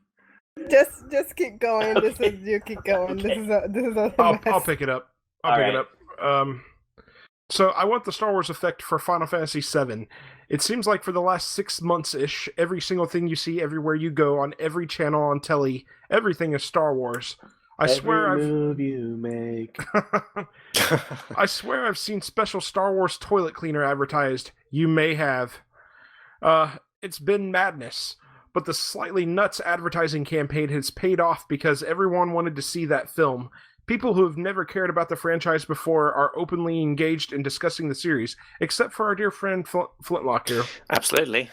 Just keep going. This is you keep going. Okay. This is a I'll mess. pick it up. So I want the Star Wars effect for Final Fantasy VII. It seems like for the last 6 months-ish, every single thing you see everywhere you go, on every channel on telly, everything is Star Wars. Move you make. I swear I've seen special Star Wars toilet cleaner advertised. You may have. It's been madness. But the slightly nuts advertising campaign has paid off because everyone wanted to see that film. People who have never cared about the franchise before are openly engaged in discussing the series, except for our dear friend Flintlock here. Absolutely.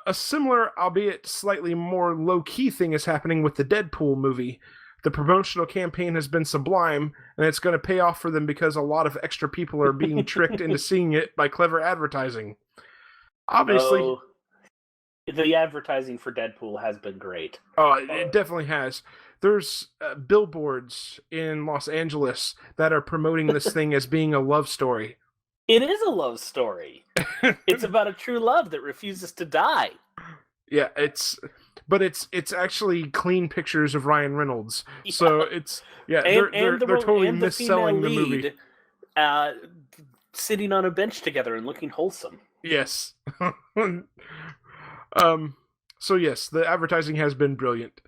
A similar, albeit slightly more low-key thing is happening with the Deadpool movie. The promotional campaign has been sublime, and it's going to pay off for them because a lot of extra people are being tricked into seeing it by clever advertising. Obviously... the advertising for Deadpool has been great. Oh, it definitely has. There's billboards in Los Angeles that are promoting this thing as being a love story. It is a love story. It's about a true love that refuses to die. Yeah, it's actually clean pictures of Ryan Reynolds. Yeah. So they're totally misselling the movie. Sitting on a bench together and looking wholesome. Yes. So yes, the advertising has been brilliant.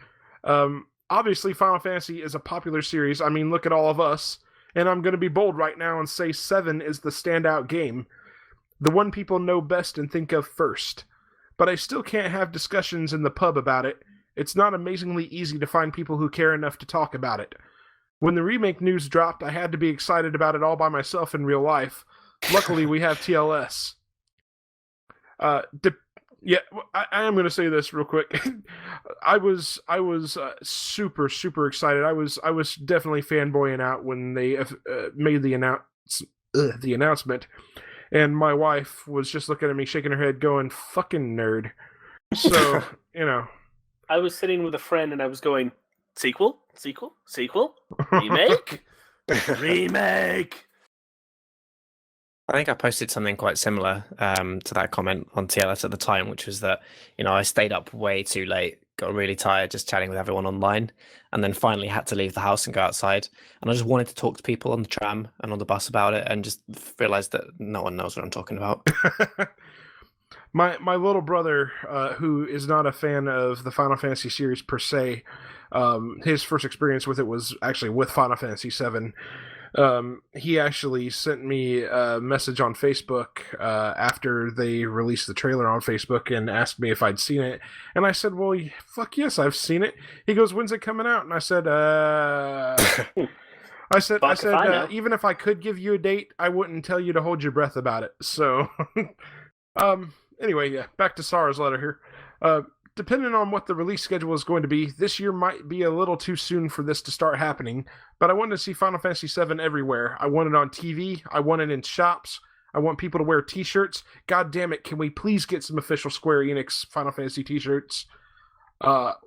Obviously, Final Fantasy is a popular series. I mean, look at all of us. And I'm going to be bold right now and say 7 is the standout game. The one people know best and think of first. But I still can't have discussions in the pub about it. It's not amazingly easy to find people who care enough to talk about it. When the remake news dropped, I had to be excited about it all by myself in real life. Luckily, we have TLS. Yeah, I am going to say this real quick. I was super excited. I was definitely fanboying out when they made the announcement, and my wife was just looking at me, shaking her head, going, "Fucking nerd." So I was sitting with a friend, and I was going, "Sequel, remake, remake." I think I posted something quite similar to that comment on TLS at the time, which was that, I stayed up way too late, got really tired just chatting with everyone online, and then finally had to leave the house and go outside. And I just wanted to talk to people on the tram and on the bus about it, and just realized that no one knows what I'm talking about. My little brother, who is not a fan of the Final Fantasy series per se, his first experience with it was actually with Final Fantasy VII. He actually sent me a message on Facebook after they released the trailer on Facebook and asked me if I'd seen it. And I said, well, fuck yes, I've seen it. He goes, when's it coming out? And I said, even if I could give you a date, I wouldn't tell you to hold your breath about it. So, anyway, yeah, back to Sarah's letter here. Depending on what the release schedule is going to be, this year might be a little too soon for this to start happening, but I want to see Final Fantasy VII everywhere. I want it on TV, I want it in shops, I want people to wear t-shirts. God damn it, can we please get some official Square Enix Final Fantasy t-shirts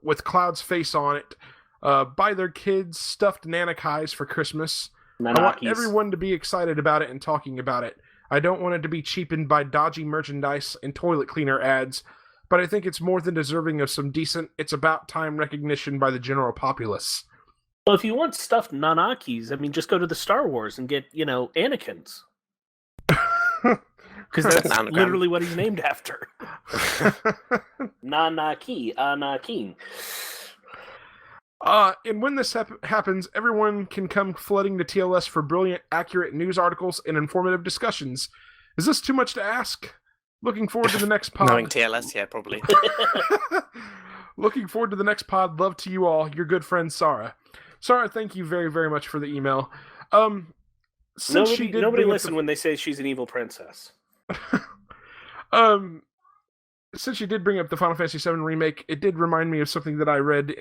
with Cloud's face on it? Buy their kids stuffed Nanakais for Christmas. I want everyone to be excited about it and talking about it. I don't want it to be cheapened by dodgy merchandise and toilet cleaner ads, but I think it's more than deserving of some decent, it's about time recognition by the general populace. Well, if you want stuffed Nanakis, I mean, just go to the Star Wars and get, Anakin's. Because that's literally what he's named after. Nanaki, Anakin. And when this happens, everyone can come flooding to TLS for brilliant, accurate news articles and informative discussions. Is this too much to ask? Looking forward to the next pod. Knowing TLS, yeah, probably. Looking forward to the next pod. Love to you all. Your good friend, Sarah. Sarah, thank you very, very much for the email. Nobody listen when they say she's an evil princess. Since you did bring up the Final Fantasy VII Remake, it did remind me of something that I read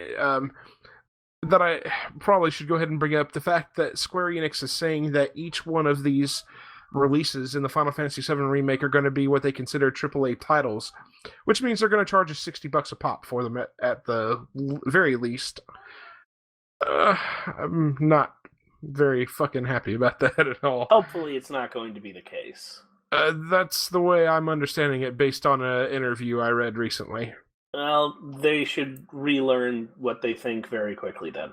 that I probably should go ahead and bring up. The fact that Square Enix is saying that each one of these releases in the Final Fantasy VII Remake are going to be what they consider AAA titles, which means they're going to charge us $60 a pop for them at the very least. I'm not very fucking happy about that at all. Hopefully it's not going to be the case. That's the way I'm understanding it based on an interview I read recently. Well, they should relearn what they think very quickly then.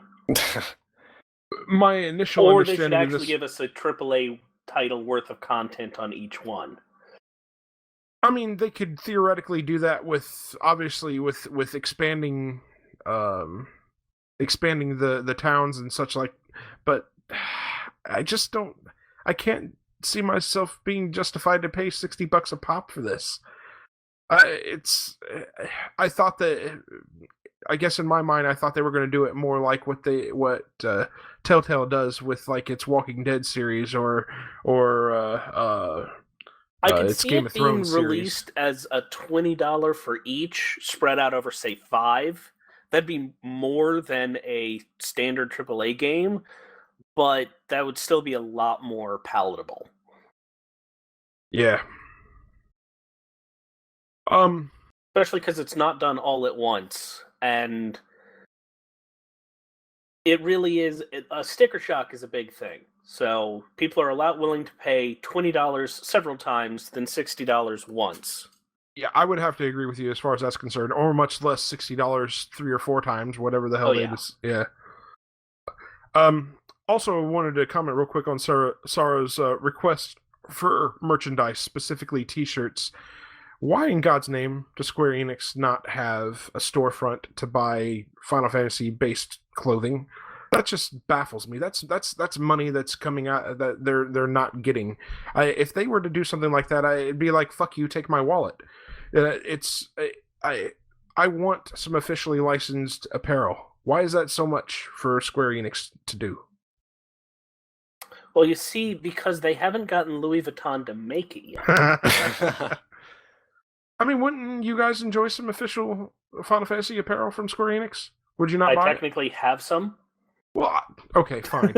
My initial Or they should understanding actually of this... give us a AAA title worth of content on each one. I mean, they could theoretically do that with expanding expanding the towns and such like, but I just don't. I can't see myself being justified to pay $60 a pop for this. I thought that. I guess in my mind, I thought they were going to do it more like what Telltale does with like its Walking Dead series or I can it's see Game it of being Thrones released as a $20 for each, spread out over, say, 5. That'd be more than a standard AAA game, but that would still be a lot more palatable. Yeah. Especially because it's not done all at once, and it really is... A sticker shock is a big thing. So people are a lot willing to pay $20 several times than $60 once. Yeah, I would have to agree with you as far as that's concerned, or much less $60 3 or 4 times, whatever the hell Yeah. Also, I wanted to comment real quick on Sarah's request for merchandise, specifically T-shirts. Why in God's name does Square Enix not have a storefront to buy Final Fantasy-based clothing? That just baffles me. That's money that's coming out that they're not getting. If they were to do something like that, it'd be like, fuck you, take my wallet. I want some officially licensed apparel. Why is that so much for Square Enix to do? Well, you see, because they haven't gotten Louis Vuitton to make it yet. I mean, wouldn't you guys enjoy some official Final Fantasy apparel from Square Enix? Would you not buy it? I technically have some. Well, okay, fine.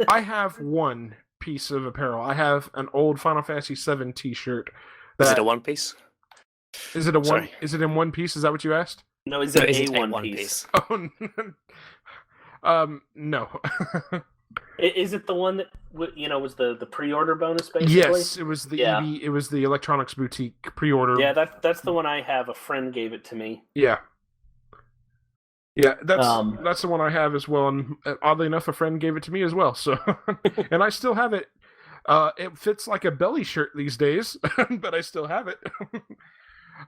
I have one piece of apparel. I have an old Final Fantasy VII T-shirt. Is it a one piece? Is it a one? Sorry. Is it in one piece? Is that what you asked? No, is it a one piece? Oh, no. Is it the one that was the pre-order bonus basically? Yes, it was the EB, it was the Electronics Boutique pre-order. Yeah, that's the one I have. A friend gave it to me. Yeah. Yeah, that's the one I have as well, and oddly enough, a friend gave it to me as well. So, and I still have it. It fits like a belly shirt these days, but I still have it.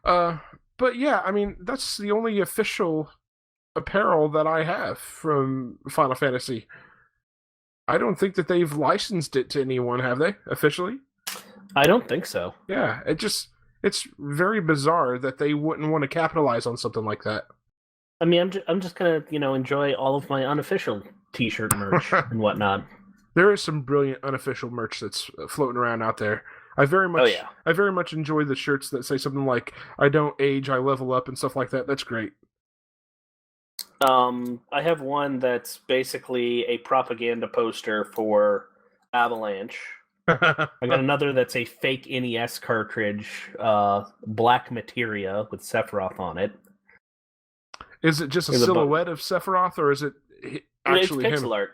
But yeah, I mean, that's the only official apparel that I have from Final Fantasy. I don't think that they've licensed it to anyone, have they? Officially? I don't think so. Yeah, it's very bizarre that they wouldn't want to capitalize on something like that. I mean, I'm just gonna, enjoy all of my unofficial T-shirt merch and whatnot. There is some brilliant unofficial merch that's floating around out there. I very much enjoy the shirts that say something like "I don't age, I level up" and stuff like that. That's great. I have one that's basically a propaganda poster for Avalanche. I got another that's a fake NES cartridge, black materia with Sephiroth on it. Is it just a silhouette of Sephiroth, or is it actually him? It's pixel art.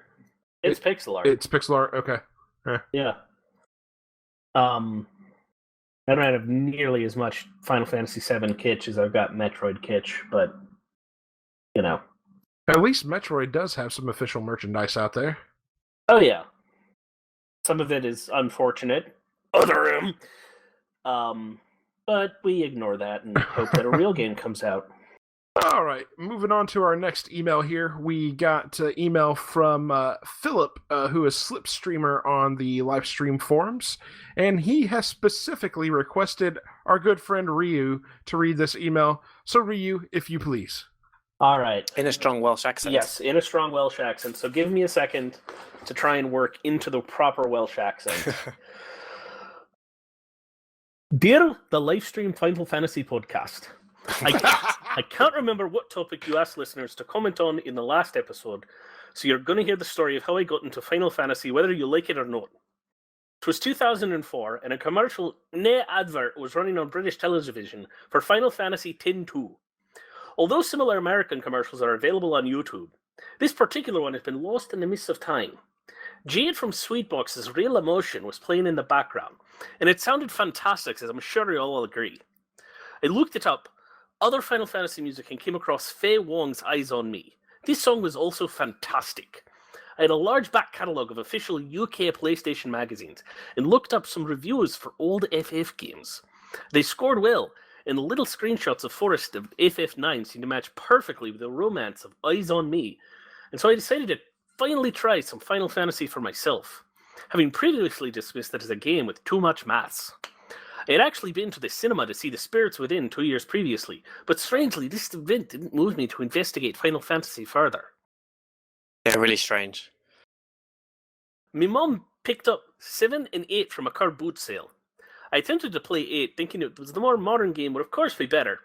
It's pixel art. It's pixel art. Okay. Yeah. I don't have nearly as much Final Fantasy VII kitsch as I've got Metroid kitsch, but At least Metroid does have some official merchandise out there. Oh yeah. Some of it is unfortunate. But we ignore that and hope that a real game comes out. All right, moving on to our next email here. We got email from Philip, who is Slipstreamer on the Lifestream forums, and he has specifically requested our good friend Ryu to read this email. So Ryu, if you please. All right. In a strong Welsh accent. Yes, in a strong Welsh accent. So give me a second to try and work into the proper Welsh accent. Dear the Lifestream Final Fantasy Podcast, I can't remember what topic you asked listeners to comment on in the last episode, so you're going to hear the story of how I got into Final Fantasy, whether you like it or not. It was 2004, and a commercial advert was running on British television for Final Fantasy X-2. Although similar American commercials are available on YouTube, this particular one has been lost in the mists of time. Jade from Sweetbox's Real Emotion was playing in the background, and it sounded fantastic, as I'm sure you all will agree. I looked it up, other Final Fantasy music, and came across Faye Wong's Eyes on Me. This song was also fantastic. I had a large back catalogue of official UK PlayStation magazines and looked up some reviews for old FF games. They scored well, and the little screenshots of Forest of FF9 seemed to match perfectly with the romance of Eyes on Me, and so I decided to finally try some Final Fantasy for myself, having previously dismissed it as a game with too much maths. I had actually been to the cinema to see The Spirits Within 2 years previously, but strangely this event didn't move me to investigate Final Fantasy further. They're really strange. My mum picked up 7 and 8 from a car boot sale. I attempted to play 8, thinking it was the more modern game would of course be better.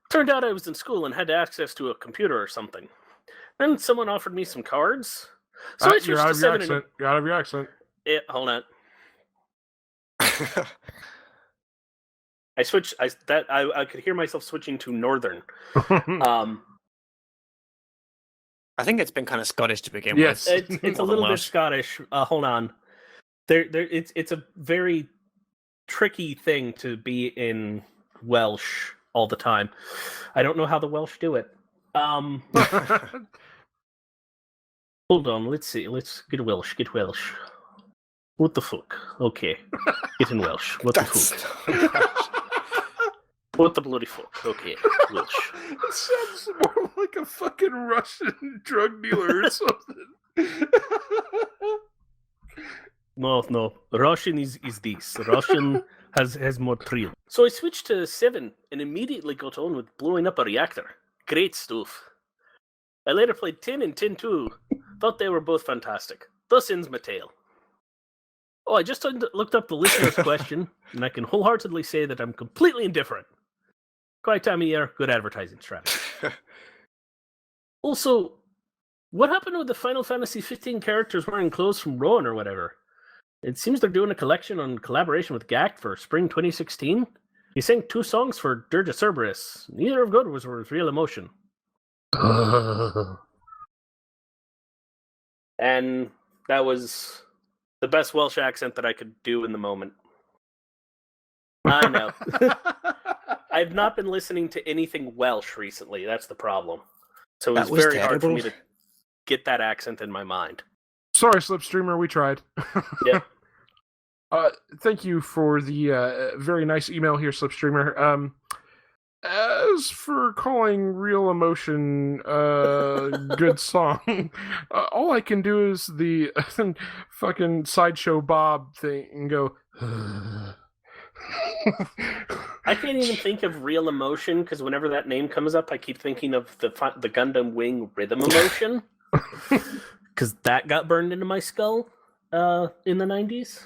Turned out I was in school and had access to a computer or something. Then someone offered me some cards. So I switched You're out to of your 7 accent. You're out of your accent. and... hold on. I could hear myself switching to Northern. I think it's been kind of Scottish to begin Yes. with. It's a little bit Scottish. Hold on. It's a very tricky thing to be in Welsh all the time. I don't know how the Welsh do it. Hold on, let's see. Let's get Welsh. What the fuck? Okay. Get in Welsh. What the fuck? What the bloody fuck? Okay, Welsh. It sounds more like a fucking Russian drug dealer or something. No. Russian is this. Russian has more thrill. So I switched to 7 and immediately got on with blowing up a reactor. Great stuff. I later played 10 and 10-2. Thought they were both fantastic. Thus ends my tale. Oh, I just looked up the listener's question, and I can wholeheartedly say that I'm completely indifferent. Quiet time of year, good advertising strategy. Also, what happened with the Final Fantasy 15 characters wearing clothes from Rowan or whatever? It seems they're doing a collection on collaboration with GACT for spring 2016. He sang 2 songs for Dirge of Cerberus. Neither of good was with Real Emotion. And that was the best Welsh accent that I could do in the moment. I know. I've not been listening to anything Welsh recently. That's the problem. So it was very hard for me to get that accent in my mind. Sorry, Slipstreamer, we tried. Yep. Thank you for the very nice email here, Slipstreamer. As for calling Real Emotion good song, all I can do is the fucking Sideshow Bob thing and go... I can't even think of Real Emotion, because whenever that name comes up, I keep thinking of the Gundam Wing Rhythm Emotion. Because that got burned into my skull in the 90s.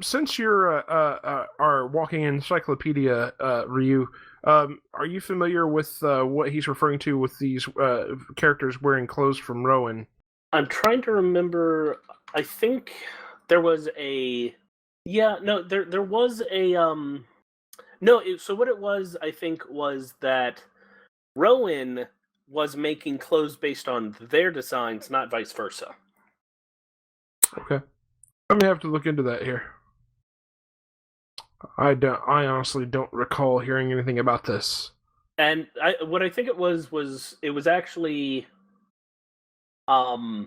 Since you're our walking encyclopedia, Ryu, are you familiar with what he's referring to with these characters wearing clothes from Rowan? I'm trying to remember. I think there was a... Yeah, no, there was a... so what it was, I think, was that Rowan was making clothes based on their designs, not vice versa. Okay. I'm gonna have to look into that here. I honestly don't recall hearing anything about this. And what I think it was it was actually... I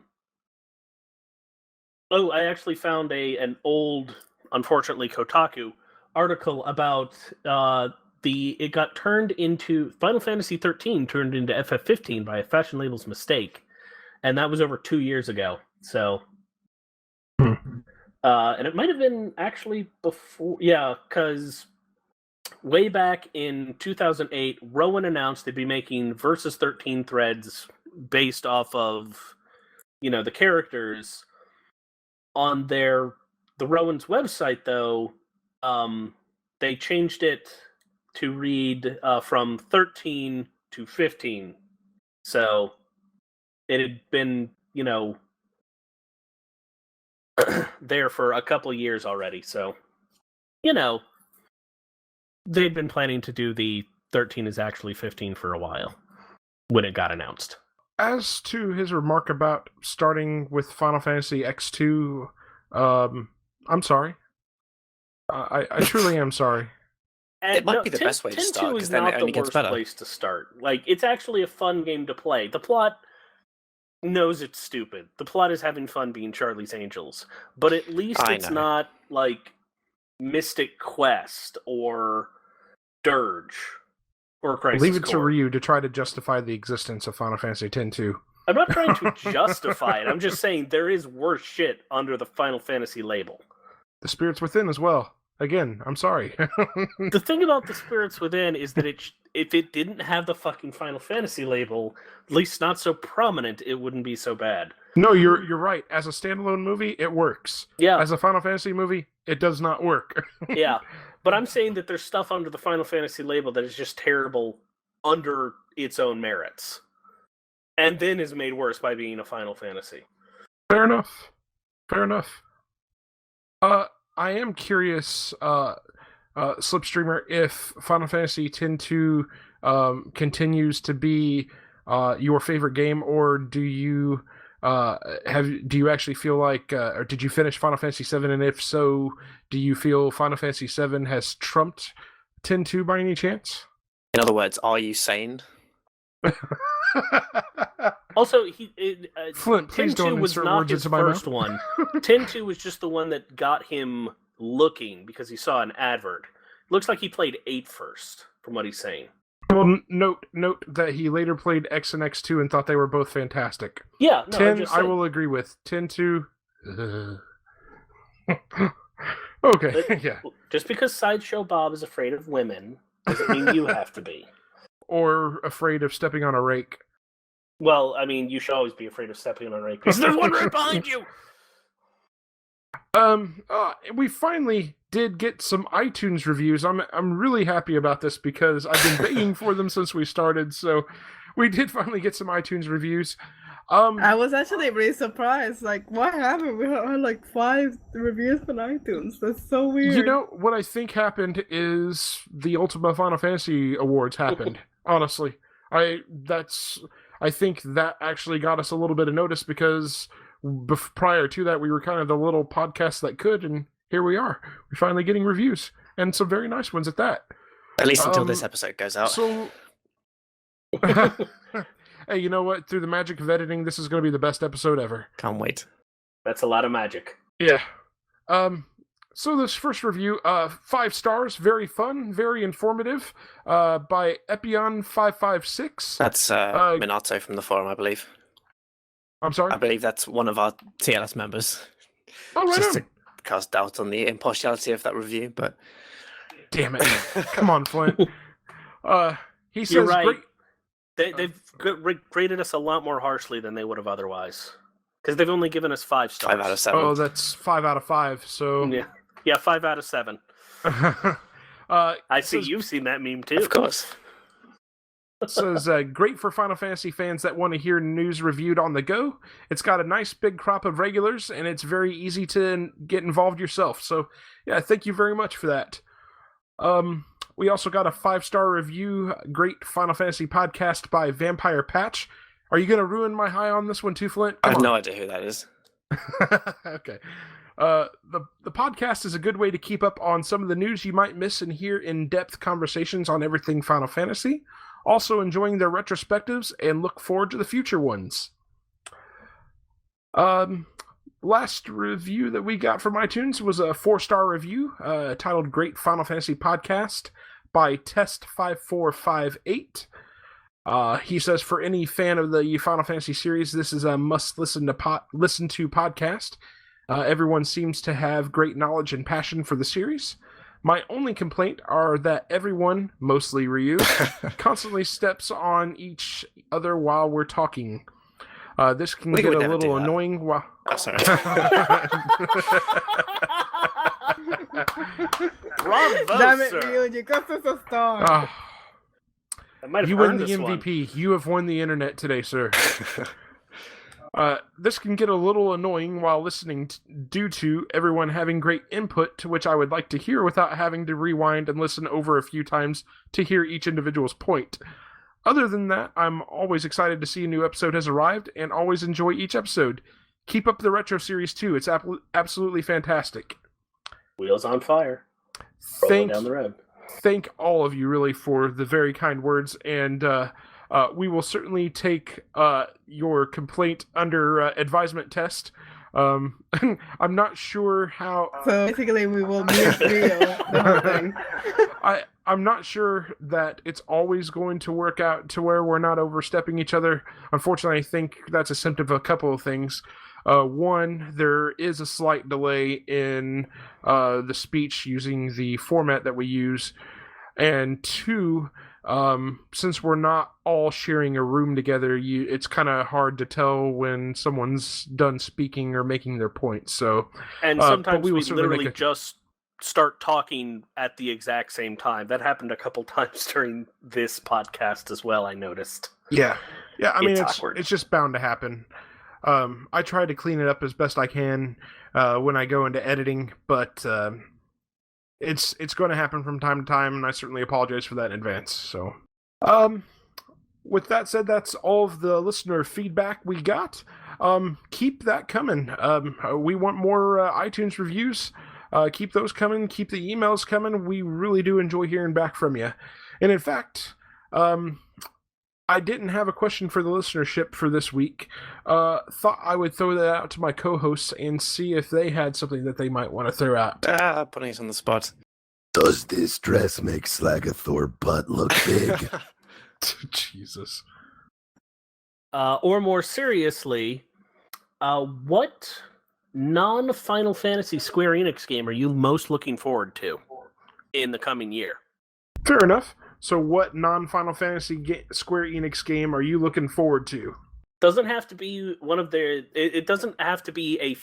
actually found an old, unfortunately, Kotaku article about it got turned into... Final Fantasy XIII turned into FF15 by a fashion label's mistake. And that was over 2 years ago, so... and it might have been actually before... Yeah, because way back in 2008, Rowan announced they'd be making Versus 13 threads based off of, the characters. On the Rowan's website, though, they changed it to read from 13 to 15. So it had been, there for a couple of years already. So, they'd been planning to do the 13 is actually 15 for a while when it got announced. as to his remark about starting with Final Fantasy X2, I'm sorry. I truly am sorry. And It might be the best way to start, 'cause then it only gets better. Not the worst place to start. Like, it's actually a fun game to play. The plot knows it's stupid. The plot is having fun being Charlie's Angels. But at least it's not, like, Mystic Quest or Dirge or Crisis Leave it Core. to Ryu to try to justify the existence of Final Fantasy X-2. I'm not trying to justify it. I'm just saying there is worse shit under the Final Fantasy label. The Spirits Within as well. Again, I'm sorry. The thing about the Spirits Within is that if it didn't have the fucking Final Fantasy label, at least not so prominent, it wouldn't be so bad. No, you're right. As a standalone movie, it works. Yeah. As a Final Fantasy movie, it does not work. Yeah. But I'm saying that there's stuff under the Final Fantasy label that is just terrible under its own merits. And then is made worse by being a Final Fantasy. Fair enough. I am curious, Slipstreamer, if Final Fantasy X-2 continues to be your favorite game, or do you actually feel like, or did you finish Final Fantasy VII, and if so, do you feel Final Fantasy VII has trumped X-2 by any chance? In other words, are you sane? Also, Flint, please don't was insert not words his into my first mouth. one. X-2 was just the one that got him looking because he saw an advert. Looks like he played 8 first, from what he's saying. Well, note that he later played X and X2 and thought they were both fantastic. Yeah, no, 10, I will agree with. 10-2. Okay, But yeah. just because Sideshow Bob is afraid of women doesn't mean you have to be. Or afraid of stepping on a rake. Well, I mean, you should always be afraid of stepping on a rake because there's one right behind you. We finally did get some iTunes reviews. I'm really happy about this because I've been begging for them since we started. So we did finally get some iTunes reviews. I was actually really surprised. Like, what happened? We had like 5 reviews on iTunes. That's so weird. You know what I think happened is the Ultima Final Fantasy Awards happened. Honestly, I think that actually got us a little bit of notice because prior to that, we were kind of the little podcast that could, and here we are. We're finally getting reviews, and some very nice ones at that. At least until this episode goes out. So, hey, you know what? Through the magic of editing, this is going to be the best episode ever. Can't wait. That's a lot of magic. Yeah. So this first review, 5 stars, very fun, very informative, by Epion556. That's Minato from the forum, I believe. I'm sorry? I believe that's one of our TLS members. Oh, right Just on. to cast doubt on the impartiality of that review, but... Damn it. Come on, Flint. He says... You're right. Great... They've rated us a lot more harshly than they would have otherwise. Because they've only given us 5 stars. 5 out of 7. Oh, that's 5 out of 5, so... Yeah, 5 out of 7. I see you've seen that meme too. Of course. It says, great for Final Fantasy fans that want to hear news reviewed on the go. It's got a nice big crop of regulars, and it's very easy to get involved yourself. So, yeah, thank you very much for that. We also got a 5-star review, great Final Fantasy podcast by Vampire Patch. Are you going to ruin my high on this one too, Flint? I have no idea who that is. Okay. The podcast is a good way to keep up on some of the news you might miss and hear in-depth conversations on everything Final Fantasy. Also enjoying their retrospectives and look forward to the future ones. Last review that we got from iTunes was a 4-star review titled Great Final Fantasy Podcast by Test5458. He says, for any fan of the Final Fantasy series, this is a must-listen to podcast. Everyone seems to have great knowledge and passion for the series. My only complaint are that everyone, mostly Ryu, constantly steps on each other while we're talking. This can get a little annoying while... Oh, sorry. Bravo, Damn it, sir. Ryu, you got us a star. You win the MVP. You have won the internet today, sir. This can get a little annoying while listening due to everyone having great input, to which I would like to hear without having to rewind and listen over a few times to hear each individual's point. other than that, I'm always excited to see a new episode has arrived and always enjoy each episode. Keep up the retro series too. It's absolutely fantastic. Wheels on fire. Rolling down the road. Thank all of you really for the very kind words, and we will certainly take your complaint under advisement test. I'm not sure how. So basically, we will mute Rio the whole thing. I'm not sure that it's always going to work out to where we're not overstepping each other. Unfortunately, I think that's a symptom of a couple of things. One, there is a slight delay in the speech using the format that we use. And two, since we're not all sharing a room together, it's kind of hard to tell when someone's done speaking or making their point. So, and sometimes we literally just start talking at the exact same time. That happened a couple times during this podcast as well, I noticed. Yeah. I mean, awkward. It's just bound to happen. I try to clean it up as best I can when I go into editing, but it's going to happen from time to time, and I certainly apologize for that in advance. So, with that said, that's all of the listener feedback we got. Keep that coming. We want more iTunes reviews. Keep those coming. Keep the emails coming. We really do enjoy hearing back from you. And in fact, I didn't have a question for the listenership for this week. Thought I would throw that out to my co-hosts and see if they had something that they might want to throw out. Putting it on the spot. Does this dress make Slagathor butt look big? Jesus. Or more seriously, what non-Final Fantasy Square Enix game are you most looking forward to in the coming year? Fair enough. So what non-Final Fantasy Square Enix game are you looking forward to? Doesn't have to be one of their. It doesn't have to be a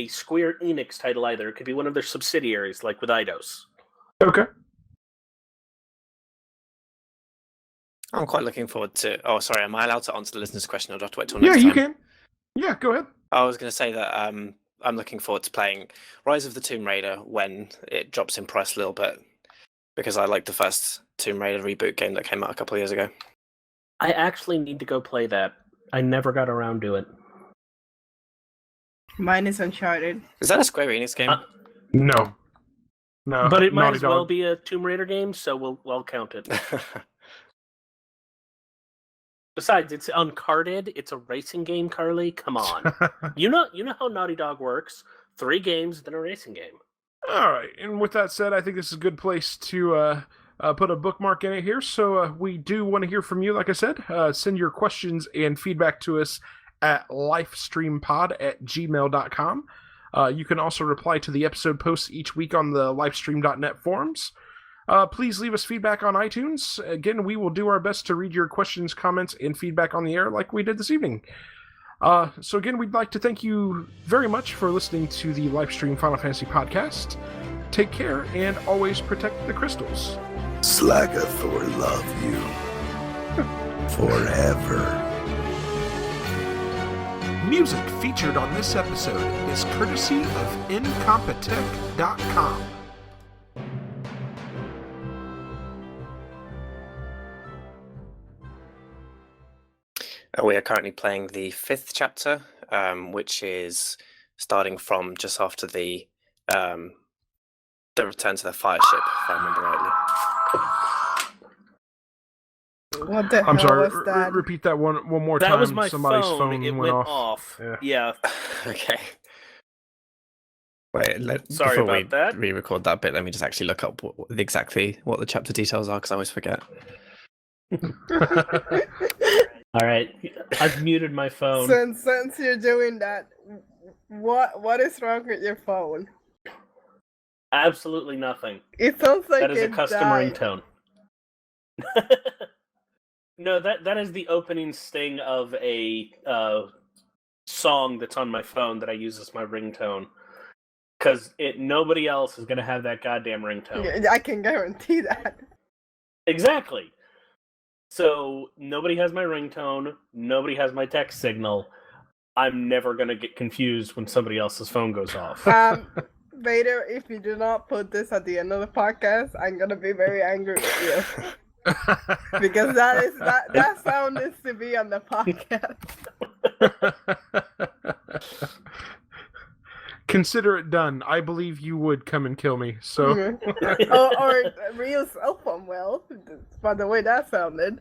Square Enix title either. It could be one of their subsidiaries, like with Eidos. Okay. I'm quite looking forward to. Oh, sorry. Am I allowed to answer the listener's question, or do I have to wait till next Yeah, time? you can. Yeah, go ahead. I was going to say that I'm looking forward to playing Rise of the Tomb Raider when it drops in price a little bit, because I like the first Tomb Raider reboot game that came out a couple of years ago. I actually need to go play that. I never got around to it. Mine is Uncharted. Is that a Square Enix game? No. But it might Naughty as well Dog. be a Tomb Raider game, so we'll count it. Besides, it's uncarded. It's a racing game, Carlie. Come on. You know how Naughty Dog works. 3 games, then a racing game. All right, and with that said, I think this is a good place to put a bookmark in it here. So we do want to hear from you, like I said. Send your questions and feedback to us at lifestreampod@gmail.com. You can also reply to the episode posts each week on the lifestream.net forums. Please leave us feedback on iTunes. Again, we will do our best to read your questions, comments, and feedback on the air like we did this evening. So again, we'd like to thank you very much for listening to the Lifestream Final Fantasy Podcast. Take care and always protect the crystals. Slagathor love you. Forever. Music featured on this episode is courtesy of incompetech.com. We are currently playing the 5th chapter, which is starting from just after the return to the fire ship, if I remember rightly. What the I'm hell sorry, was that? repeat that one more time. That was my Somebody's phone. It went off. Yeah. Okay. Wait, Sorry before about that. we re-record that bit, let me just actually look up exactly what the chapter details are, because I always forget. All right. I've muted my phone. Since you're doing that, what is wrong with your phone? Absolutely nothing. It sounds like That is a it custom died. ringtone. No, that is the opening sting of a song that's on my phone that I use as my ringtone. Because nobody else is going to have that goddamn ringtone. I can guarantee that. Exactly. So nobody has my ringtone. Nobody has my text signal. I'm never going to get confused when somebody else's phone goes off. Vader, if you do not put this at the end of the podcast, I'm going to be very angry with you. Because that sound is to be on the podcast. Consider it done. I believe you would come and kill me. So, or real cell phone will, by the way that sounded.